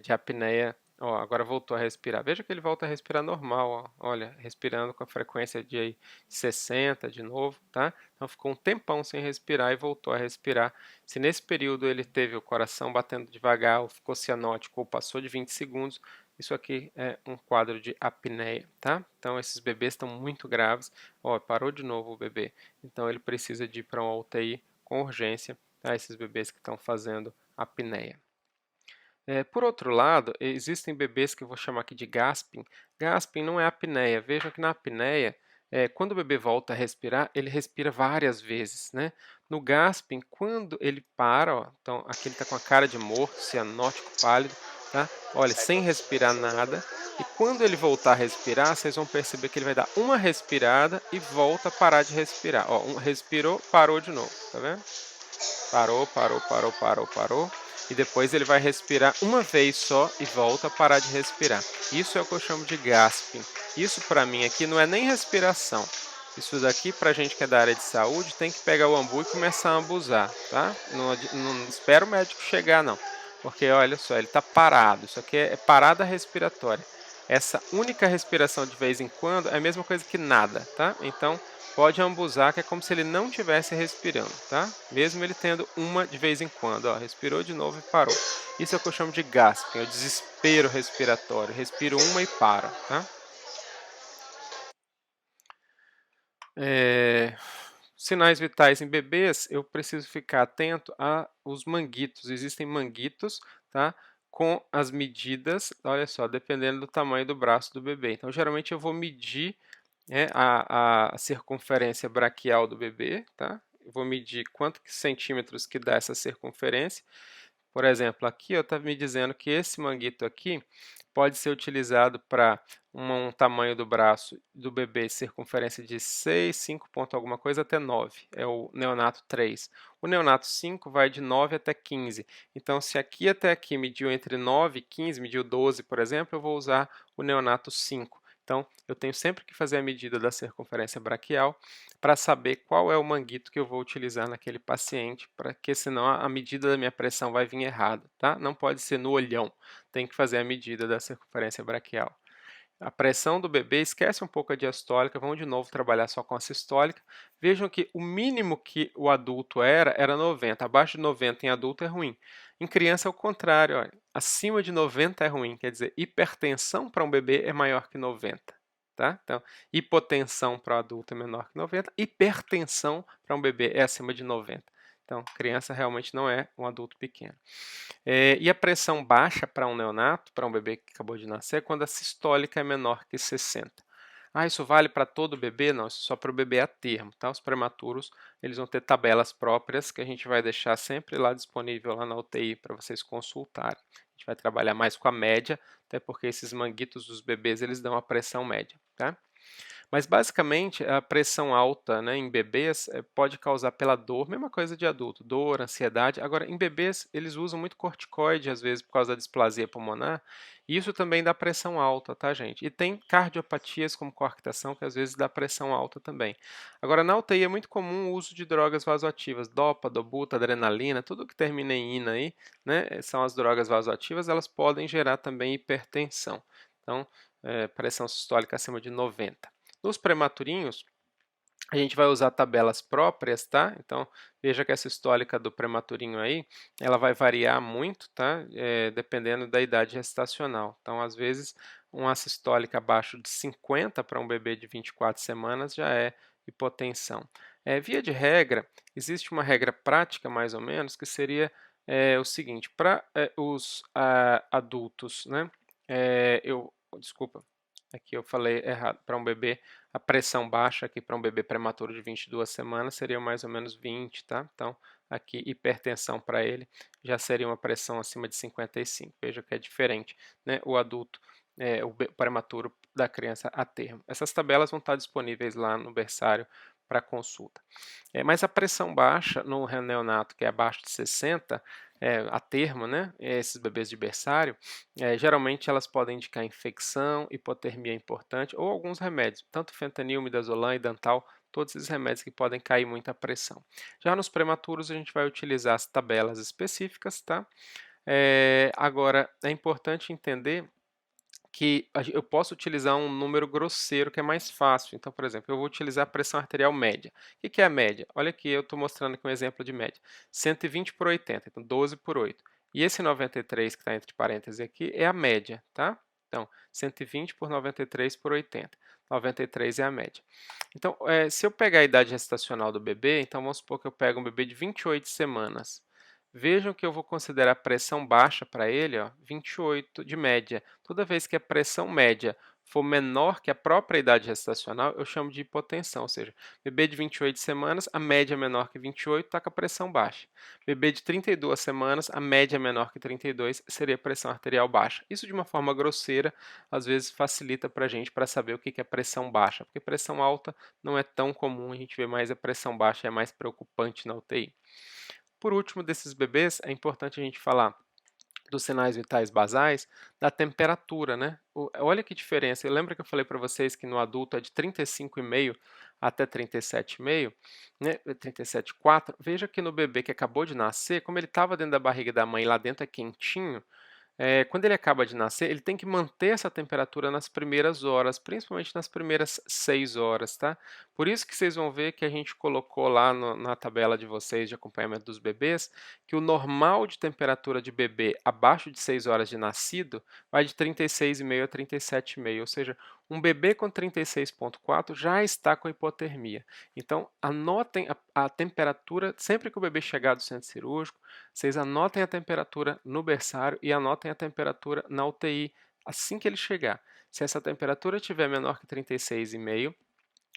de apneia. Ó, agora voltou a respirar. Veja que ele volta a respirar normal, ó. Olha, respirando com a frequência de aí 60 de novo, tá? Então ficou um tempão sem respirar e voltou a respirar. Se nesse período ele teve o coração batendo devagar, ou ficou cianótico, ou passou de 20 segundos, isso aqui é um quadro de apneia, tá? Então esses bebês estão muito graves. Ó, parou de novo o bebê. Então ele precisa de ir para uma UTI com urgência, tá? Esses bebês que estão fazendo apneia. Por outro lado, existem bebês que eu vou chamar aqui de gasping. Gasping não é apneia. Vejam que na apneia, quando o bebê volta a respirar, ele respira várias vezes, né? No gasping, quando ele para, ó, então aqui ele está com a cara de morto, cianótico, pálido, tá? Olha, sem respirar nada. E quando ele voltar a respirar, vocês vão perceber que ele vai dar uma respirada e volta a parar de respirar. Ó, respirou, parou de novo, tá vendo? Parou, parou, parou, parou, parou. E depois ele vai respirar uma vez só e volta a parar de respirar. Isso é o que eu chamo de gasping. Isso para mim aqui não é nem respiração. Isso daqui, para a gente que é da área de saúde, tem que pegar o ambu e começar a ambuzar, tá? Não espera o médico chegar, não. Porque olha só, ele está parado. Isso aqui é parada respiratória. Essa única respiração de vez em quando é a mesma coisa que nada, tá? Então, pode ambuzar, que é como se ele não estivesse respirando, tá? Mesmo ele tendo uma de vez em quando, ó, respirou de novo e parou. Isso é o que eu chamo de gasping, é o desespero respiratório. Respiro uma e para, tá? Sinais vitais em bebês, eu preciso ficar atento aos manguitos. Existem manguitos, tá? Com as medidas, olha só, dependendo do tamanho do braço do bebê. Então, geralmente eu vou medir a circunferência braquial do bebê, tá? Eu vou medir quantos centímetros que dá essa circunferência. Por exemplo, aqui está me dizendo que esse manguito aqui pode ser utilizado para um tamanho do braço do bebê circunferência de 6, 5 ponto alguma coisa até 9. É o neonato 3. O neonato 5 vai de 9 até 15. Então, se aqui até aqui mediu entre 9 e 15, mediu 12, por exemplo, eu vou usar o neonato 5. Então, eu tenho sempre que fazer a medida da circunferência braquial para saber qual é o manguito que eu vou utilizar naquele paciente, porque senão a medida da minha pressão vai vir errada, tá? Não pode ser no olhão, tem que fazer a medida da circunferência braquial. a pressão do bebê, esquece um pouco a diastólica, vamos de novo trabalhar só com a sistólica. Vejam que o mínimo que o adulto era 90, abaixo de 90 em adulto é ruim. Em criança é o contrário, olha, acima de 90 é ruim, quer dizer, hipertensão para um bebê é maior que 90. Tá? Então, hipotensão para o adulto é menor que 90, hipertensão para um bebê é acima de 90. Então, criança realmente não é um adulto pequeno. E a pressão baixa para um neonato, para um bebê que acabou de nascer, é quando a sistólica é menor que 60. Ah, isso vale para todo bebê? Não, isso é só para o bebê a termo, tá? Os prematuros, eles vão ter tabelas próprias que a gente vai deixar sempre lá disponível lá na UTI para vocês consultarem. A gente vai trabalhar mais com a média, até porque esses manguitos dos bebês, eles dão a pressão média, tá? Mas basicamente a pressão alta, né, em bebês pode causar pela dor, mesma coisa de adulto, dor, ansiedade. Agora, em bebês, eles usam muito corticoide, às vezes por causa da displasia pulmonar, e isso também dá pressão alta, tá, gente? E tem cardiopatias como coarctação, que às vezes dá pressão alta também. Agora, na UTI é muito comum o uso de drogas vasoativas, dopa, dobuta, adrenalina, tudo que termina em ina aí, né, são as drogas vasoativas, elas podem gerar também hipertensão. Então, pressão sistólica acima de 90. Nos prematurinhos, a gente vai usar tabelas próprias, tá? Então, veja que essa histórica do prematurinho aí, ela vai variar muito, tá? Dependendo da idade gestacional. Então, às vezes, uma sistólica abaixo de 50 para um bebê de 24 semanas já é hipotensão. Via de regra, existe uma regra prática, mais ou menos, que seria o seguinte, para os adultos, né? Desculpa, aqui eu falei errado, para um bebê, a pressão baixa aqui para um bebê prematuro de 22 semanas seria mais ou menos 20, tá? Então, aqui hipertensão para ele já seria uma pressão acima de 55. Veja que é diferente, né? O adulto, o prematuro da criança a termo. Essas tabelas vão estar disponíveis lá no berçário para consulta. Mas a pressão baixa no neonato, que é abaixo de 60, a termo, né, esses bebês de berçário, geralmente elas podem indicar infecção, hipotermia importante ou alguns remédios, tanto fentanil, midazolam e dantal, todos esses remédios que podem cair muito a pressão. Já nos prematuros a gente vai utilizar as tabelas específicas, tá? Agora, é importante entender que eu posso utilizar um número grosseiro que é mais fácil. Então, por exemplo, eu vou utilizar a pressão arterial média. O que é a média? Olha aqui, eu estou mostrando aqui um exemplo de média. 120 por 80, então 12 por 8. E esse 93 que está entre parênteses aqui é a média, tá? Então, 120 por 93 por 80. 93 é a média. Então, se eu pegar a idade gestacional do bebê, então vamos supor que eu pego um bebê de 28 semanas. Vejam que eu vou considerar a pressão baixa para ele, ó, 28 de média. Toda vez que a pressão média for menor que a própria idade gestacional, eu chamo de hipotensão, ou seja, bebê de 28 semanas, a média é menor que 28, está com a pressão baixa. Bebê de 32 semanas, a média é menor que 32, seria pressão arterial baixa. Isso de uma forma grosseira, às vezes facilita para a gente para saber o que é pressão baixa, porque pressão alta não é tão comum, a gente vê mais a pressão baixa, é mais preocupante na UTI. Por último, desses bebês, é importante a gente falar dos sinais vitais basais, da temperatura, né? Olha que diferença. Lembra que eu falei para vocês que no adulto é de 35,5 até 37,5, né? 37,4. Veja que no bebê que acabou de nascer, como ele estava dentro da barriga da mãe, lá dentro é quentinho, quando ele acaba de nascer, ele tem que manter essa temperatura nas primeiras horas, principalmente nas primeiras 6 horas, tá? Por isso que vocês vão ver que a gente colocou lá na tabela de vocês de acompanhamento dos bebês, que o normal de temperatura de bebê abaixo de 6 horas de nascido vai de 36,5 a 37,5, ou seja, um bebê com 36,4 já está com hipotermia. Então, anotem a temperatura, sempre que o bebê chegar do centro cirúrgico, vocês anotem a temperatura no berçário e anotem a temperatura na UTI assim que ele chegar. Se essa temperatura estiver menor que 36,5,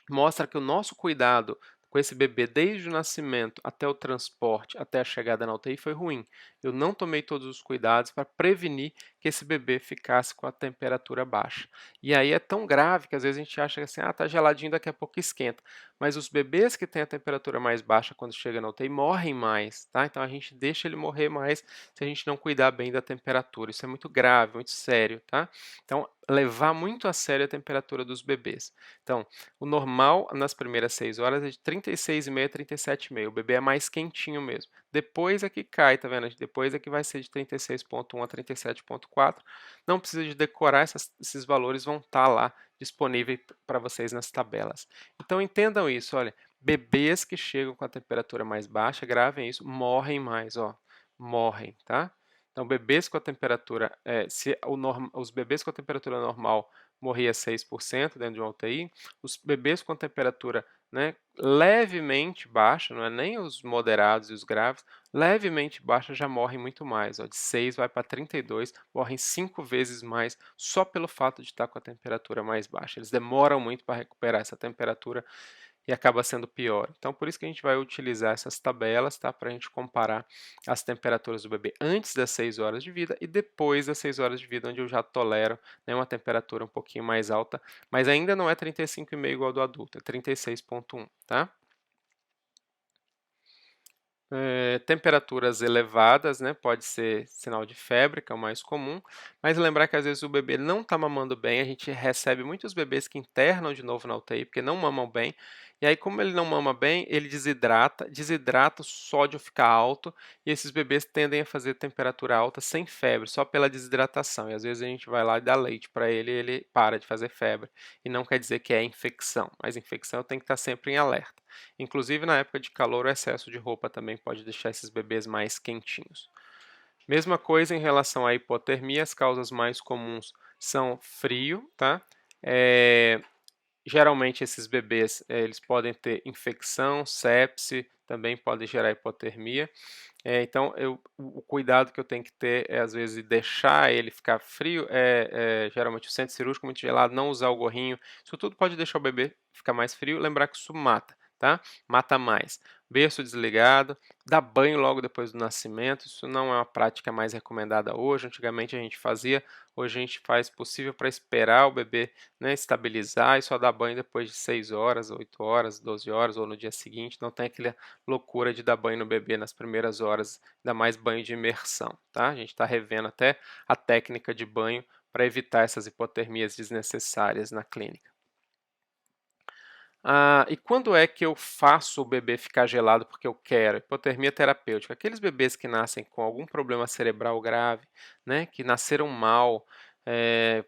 mostra que o nosso cuidado com esse bebê desde o nascimento até o transporte, até a chegada na UTI foi ruim. Eu não tomei todos os cuidados para prevenir que esse bebê ficasse com a temperatura baixa. E aí é tão grave que às vezes a gente acha que assim, tá geladinho, daqui a pouco esquenta. Mas os bebês que têm a temperatura mais baixa quando chega na UTI morrem mais, tá? Então a gente deixa ele morrer mais se a gente não cuidar bem da temperatura. Isso é muito grave, muito sério, tá? Então, levar muito a sério a temperatura dos bebês. Então, o normal nas primeiras 6 horas é de 36,5 a 37,5. O bebê é mais quentinho mesmo. Depois é que cai, tá vendo? Depois é que vai ser de 36,1 a 37,4. Não precisa de decorar, esses valores vão estar lá disponíveis para vocês nas tabelas. Então entendam isso, olha, bebês que chegam com a temperatura mais baixa, gravem isso, morrem mais, ó, morrem, tá? Então bebês com a temperatura, os bebês com a temperatura normal morria 6% dentro de uma UTI, os bebês com temperatura, né, levemente baixa, não é nem os moderados e os graves, levemente baixa já morrem muito mais, ó, de 6 vai para 32, morrem 5 vezes mais só pelo fato de estar com a temperatura mais baixa. Eles demoram muito para recuperar essa temperatura e acaba sendo pior. Então, por isso que a gente vai utilizar essas tabelas, tá, para a gente comparar as temperaturas do bebê antes das 6 horas de vida e depois das 6 horas de vida, onde eu já tolero, né, uma temperatura um pouquinho mais alta, mas ainda não é 35,5 igual do adulto, é 36,1, tá? Temperaturas elevadas, né, pode ser sinal de febre, que é o mais comum, mas lembrar que às vezes o bebê não está mamando bem, a gente recebe muitos bebês que internam de novo na UTI porque não mamam bem, e aí como ele não mama bem, ele desidrata, o sódio fica alto, e esses bebês tendem a fazer temperatura alta sem febre, só pela desidratação, e às vezes a gente vai lá e dá leite para ele e ele para de fazer febre, e não quer dizer que é infecção, mas infecção tem que estar sempre em alerta. Inclusive, na época de calor, o excesso de roupa também pode deixar esses bebês mais quentinhos. Mesma coisa em relação à hipotermia, as causas mais comuns são frio, tá? Geralmente esses bebês eles podem ter infecção, sepse, também pode gerar hipotermia. Então, o cuidado que eu tenho que ter é, às vezes, deixar ele ficar frio, geralmente o centro cirúrgico muito gelado, não usar o gorrinho, isso tudo pode deixar o bebê ficar mais frio, lembrar que isso mata, tá? Mata mais. Berço desligado, dar banho logo depois do nascimento, isso não é uma prática mais recomendada hoje, antigamente a gente fazia, hoje a gente faz possível para esperar o bebê, né, estabilizar e só dar banho depois de 6 horas, 8 horas, 12 horas ou no dia seguinte, não tem aquela loucura de dar banho no bebê nas primeiras horas, ainda mais banho de imersão, tá? A gente está revendo até a técnica de banho para evitar essas hipotermias desnecessárias na clínica. E quando é que eu faço o bebê ficar gelado porque eu quero? Hipotermia terapêutica. Aqueles bebês que nascem com algum problema cerebral grave, né, que nasceram mal,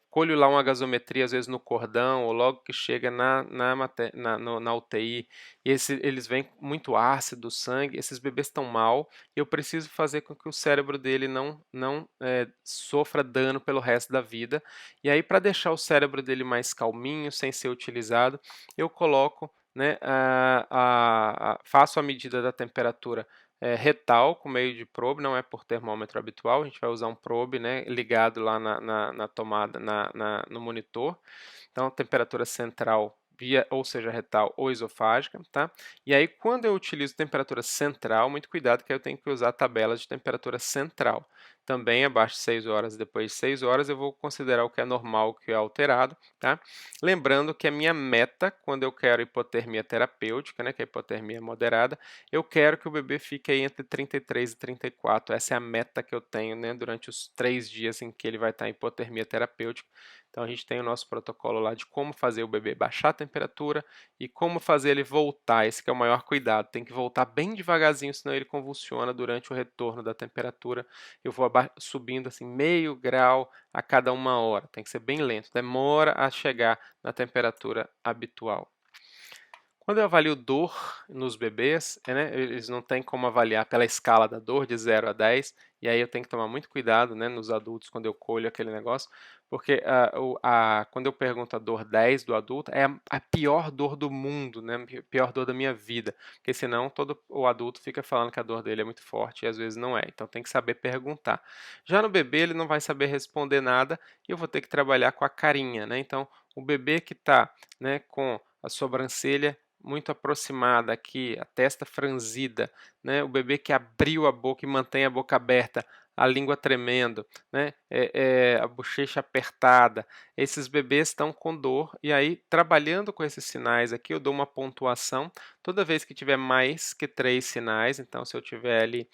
colho lá uma gasometria às vezes no cordão ou logo que chega na UTI e eles vêm muito ácido, sangue, esses bebês estão mal e eu preciso fazer com que o cérebro dele não sofra dano pelo resto da vida. E aí, para deixar o cérebro dele mais calminho, sem ser utilizado, eu coloco, né, faço a medida da temperatura retal com meio de probe, não é por termômetro habitual, a gente vai usar um probe, né, ligado lá na tomada, no monitor. Então, temperatura central, ou seja, retal ou esofágica, tá? E aí, quando eu utilizo temperatura central, muito cuidado que eu tenho que usar tabelas de temperatura central. Também abaixo de 6 horas e depois de 6 horas eu vou considerar o que é normal, o que é alterado, tá? Lembrando que a minha meta, quando eu quero hipotermia terapêutica, né, que é hipotermia moderada, eu quero que o bebê fique aí entre 33 e 34. Essa é a meta que eu tenho, né, durante os 3 dias em que ele vai estar em hipotermia terapêutica. Então a gente tem o nosso protocolo lá de como fazer o bebê baixar a temperatura e como fazer ele voltar. Esse que é o maior cuidado. Tem que voltar bem devagarzinho, senão ele convulsiona durante o retorno da temperatura. Eu vou subindo assim meio grau a cada 1 hora. Tem que ser bem lento. Demora a chegar na temperatura habitual. Quando eu avalio dor nos bebês, né, eles não têm como avaliar pela escala da dor de 0 a 10, e aí eu tenho que tomar muito cuidado, né, nos adultos quando eu colho aquele negócio, porque quando eu pergunto a dor 10 do adulto, é a pior dor do mundo, né, a pior dor da minha vida, porque senão todo o adulto fica falando que a dor dele é muito forte e às vezes não é, então tem que saber perguntar. Já no bebê ele não vai saber responder nada e eu vou ter que trabalhar com a carinha, né, então o bebê que está, né, com a sobrancelha muito aproximada aqui, a testa franzida, né? O bebê que abriu a boca e mantém a boca aberta, a língua tremendo, né? A bochecha apertada. Esses bebês estão com dor e aí, trabalhando com esses sinais aqui, eu dou uma pontuação toda vez que tiver mais que 3 sinais. Então, se eu tiver ali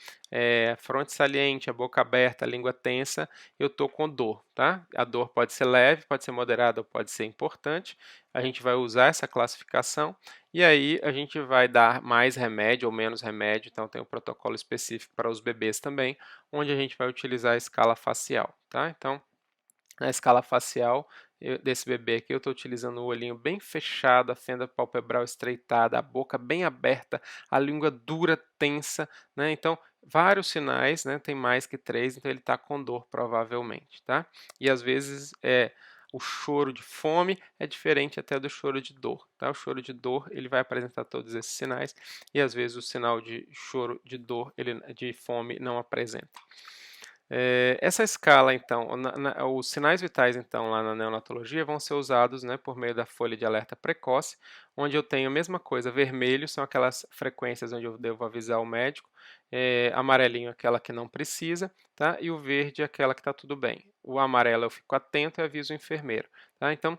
fronte saliente, a boca aberta, a língua tensa, eu estou com dor, tá? A dor pode ser leve, pode ser moderada ou pode ser importante. a gente vai usar essa classificação e aí a gente vai dar mais remédio ou menos remédio, então tem um protocolo específico para os bebês também, onde a gente vai utilizar a escala facial, tá? Então, na escala facial desse bebê aqui, eu estou utilizando o olhinho bem fechado, a fenda palpebral estreitada, a boca bem aberta, a língua dura, tensa, né? Então, vários sinais, né? Tem mais que 3, então ele está com dor provavelmente, tá? E às vezes o choro de fome é diferente até do choro de dor, tá? O choro de dor, ele vai apresentar todos esses sinais e às vezes o sinal de choro de dor, de fome não apresenta. Essa escala, então, os sinais vitais, então, lá na neonatologia vão ser usados, né, por meio da folha de alerta precoce, onde eu tenho a mesma coisa, vermelho são aquelas frequências onde eu devo avisar o médico, amarelinho aquela que não precisa, tá? E o verde é aquela que está tudo bem. O amarelo eu fico atento e aviso o enfermeiro, tá? Então,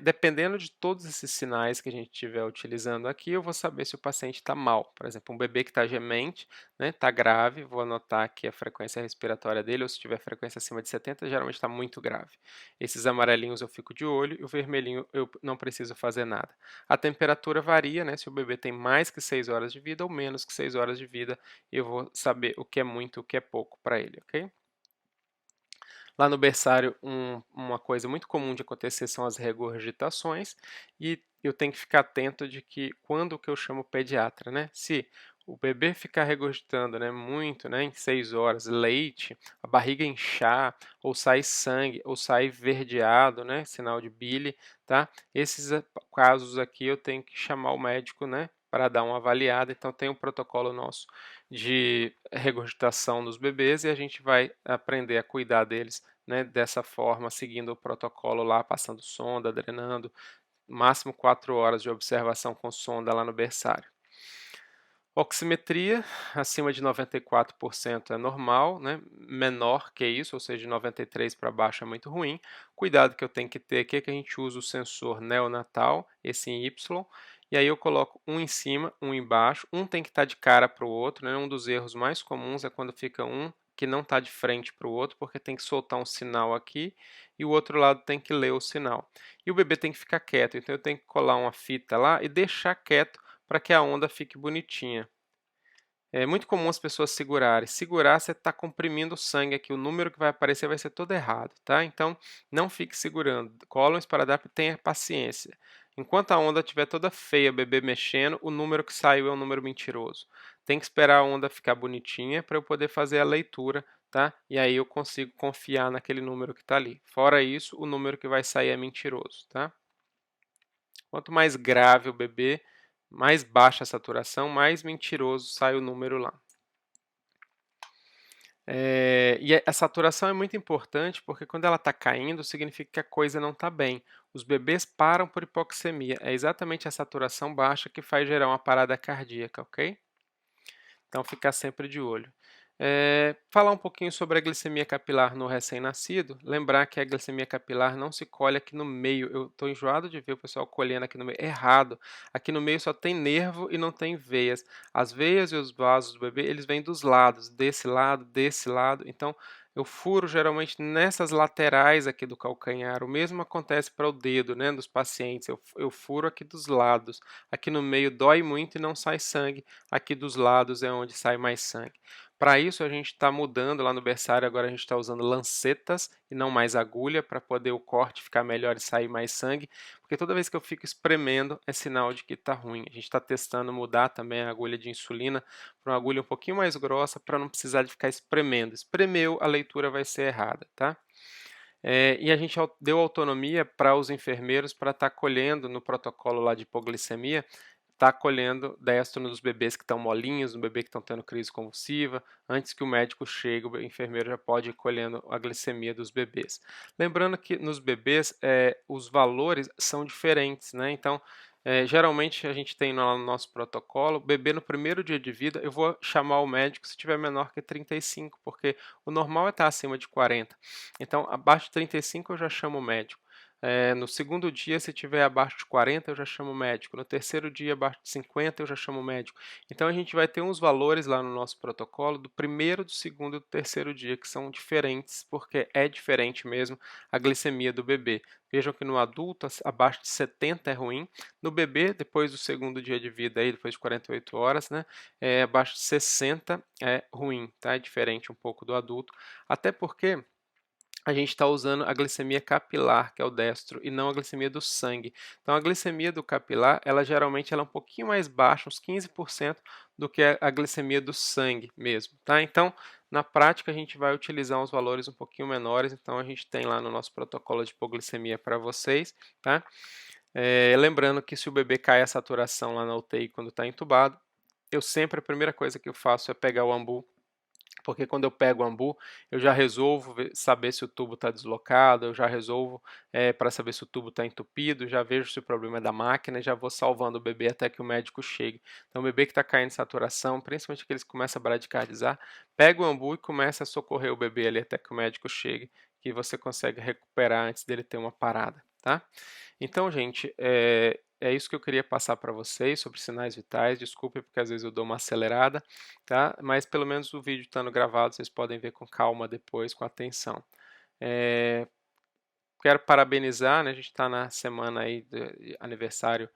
dependendo de todos esses sinais que a gente estiver utilizando aqui, eu vou saber se o paciente está mal. Por exemplo, um bebê que está gemente, né, está grave, vou anotar aqui a frequência respiratória dele, ou se tiver frequência acima de 70, geralmente está muito grave. Esses amarelinhos eu fico de olho e o vermelhinho eu não preciso fazer nada. A temperatura varia, né, se o bebê tem mais que 6 horas de vida ou menos que 6 horas de vida, eu vou saber o que é muito e o que é pouco para ele, ok? Lá no berçário, uma coisa muito comum de acontecer são as regurgitações, e eu tenho que ficar atento de que quando que eu chamo o pediatra, né? Se o bebê ficar regurgitando, né, muito, né, em 6 horas, leite, a barriga inchar, ou sair sangue, ou sair verdeado, né, sinal de bile, tá? Esses casos aqui eu tenho que chamar o médico, né, para dar uma avaliada. Então tem um protocolo nosso de regurgitação nos bebês e a gente vai aprender a cuidar deles, né, dessa forma, seguindo o protocolo lá, passando sonda, drenando, máximo 4 horas de observação com sonda lá no berçário. Oximetria, acima de 94% é normal, né? Menor que isso, ou seja, de 93 para baixo é muito ruim. Cuidado que eu tenho que ter aqui é que a gente usa o sensor neonatal, esse em Y, e aí eu coloco um em cima, um embaixo. Um tem que estar de cara para o outro, né? Um dos erros mais comuns é quando fica um que não está de frente para o outro, porque tem que soltar um sinal aqui e o outro lado tem que ler o sinal. E o bebê tem que ficar quieto, então eu tenho que colar uma fita lá e deixar quieto para que a onda fique bonitinha. É muito comum as pessoas segurarem. Segurar, você está comprimindo o sangue aqui, o número que vai aparecer vai ser todo errado, tá? Então, não fique segurando. Cola um esparadrapo e tenha paciência. Enquanto a onda estiver toda feia, o bebê mexendo, o número que saiu é um número mentiroso. Tem que esperar a onda ficar bonitinha para eu poder fazer a leitura, tá? E aí eu consigo confiar naquele número que está ali. Fora isso, o número que vai sair é mentiroso, tá? Quanto mais grave o bebê, mais baixa a saturação, mais mentiroso sai o número lá. E a saturação é muito importante porque quando ela está caindo, significa que a coisa não está bem. Os bebês param por hipoxemia. É exatamente a saturação baixa que faz gerar uma parada cardíaca, ok? Então, ficar sempre de olho. Falar um pouquinho sobre a glicemia capilar no recém-nascido. Lembrar que a glicemia capilar não se colhe aqui no meio. Eu estou enjoado de ver o pessoal colhendo aqui no meio. Errado. Aqui no meio só tem nervo e não tem veias. As veias e os vasos do bebê, eles vêm dos lados. Desse lado, desse lado. Então, eu furo geralmente nessas laterais aqui do calcanhar. O mesmo acontece para o dedo, né, dos pacientes. Eu furo aqui dos lados. Aqui no meio dói muito e não sai sangue. Aqui dos lados é onde sai mais sangue. Para isso, a gente está mudando lá no berçário, agora a gente está usando lancetas e não mais agulha, para poder o corte ficar melhor e sair mais sangue, porque toda vez que eu fico espremendo é sinal de que está ruim. A gente está testando mudar também a agulha de insulina para uma agulha um pouquinho mais grossa, para não precisar de ficar espremendo. Espremeu, a leitura vai ser errada, tá? E a gente deu autonomia para os enfermeiros para estar colhendo no protocolo lá de hipoglicemia, está colhendo destro nos bebês que estão molinhos, no bebê que estão tendo crise convulsiva. Antes que o médico chegue, o enfermeiro já pode ir colhendo a glicemia dos bebês. Lembrando que nos bebês os valores são diferentes, né? Então, geralmente a gente tem no nosso protocolo, bebê no primeiro dia de vida, eu vou chamar o médico se tiver menor que 35, porque o normal é estar acima de 40. Então, abaixo de 35 eu já chamo o médico. No segundo dia, se tiver abaixo de 40, eu já chamo o médico. No terceiro dia, abaixo de 50, eu já chamo o médico. Então, a gente vai ter uns valores lá no nosso protocolo do primeiro, do segundo e do terceiro dia, que são diferentes, porque é diferente mesmo a glicemia do bebê. Vejam que no adulto, abaixo de 70 é ruim. No bebê, depois do segundo dia de vida, aí, depois de 48 horas, né, abaixo de 60 é ruim, tá? É diferente um pouco do adulto. Até porque a gente está usando a glicemia capilar, que é o destro, e não a glicemia do sangue. Então, a glicemia do capilar, ela geralmente ela é um pouquinho mais baixa, uns 15% do que a glicemia do sangue mesmo, tá? Então, na prática, a gente vai utilizar uns valores um pouquinho menores, então a gente tem lá no nosso protocolo de hipoglicemia para vocês, tá? Lembrando que se o bebê cai a saturação lá na UTI quando está entubado, eu sempre, a primeira coisa que eu faço é pegar o ambu, porque quando eu pego o ambu, eu já resolvo saber se o tubo está deslocado, eu já resolvo para saber se o tubo está entupido, já vejo se o problema é da máquina e já vou salvando o bebê até que o médico chegue. Então, o bebê que está caindo em saturação, principalmente aqueles que começam a bradicardizar, pega o ambu e começa a socorrer o bebê ali até que o médico chegue, que você consegue recuperar antes dele ter uma parada, tá? Então, gente, é isso que eu queria passar para vocês sobre sinais vitais. Desculpe porque às vezes eu dou uma acelerada, tá? Mas pelo menos o vídeo estando gravado, vocês podem ver com calma depois, com atenção. É, Quero parabenizar, né? A gente está na semana aí de aniversário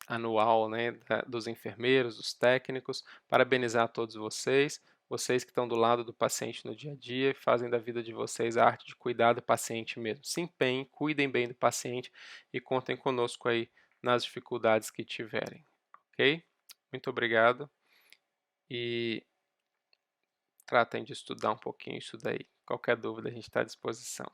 anual, né, dos enfermeiros, dos técnicos. Parabenizar a todos vocês, vocês que estão do lado do paciente no dia a dia e fazem da vida de vocês a arte de cuidar do paciente mesmo. Se empenhem, cuidem bem do paciente e contem conosco aí nas dificuldades que tiverem, ok? Muito obrigado e tratem de estudar um pouquinho isso daí. Qualquer dúvida a gente está à disposição.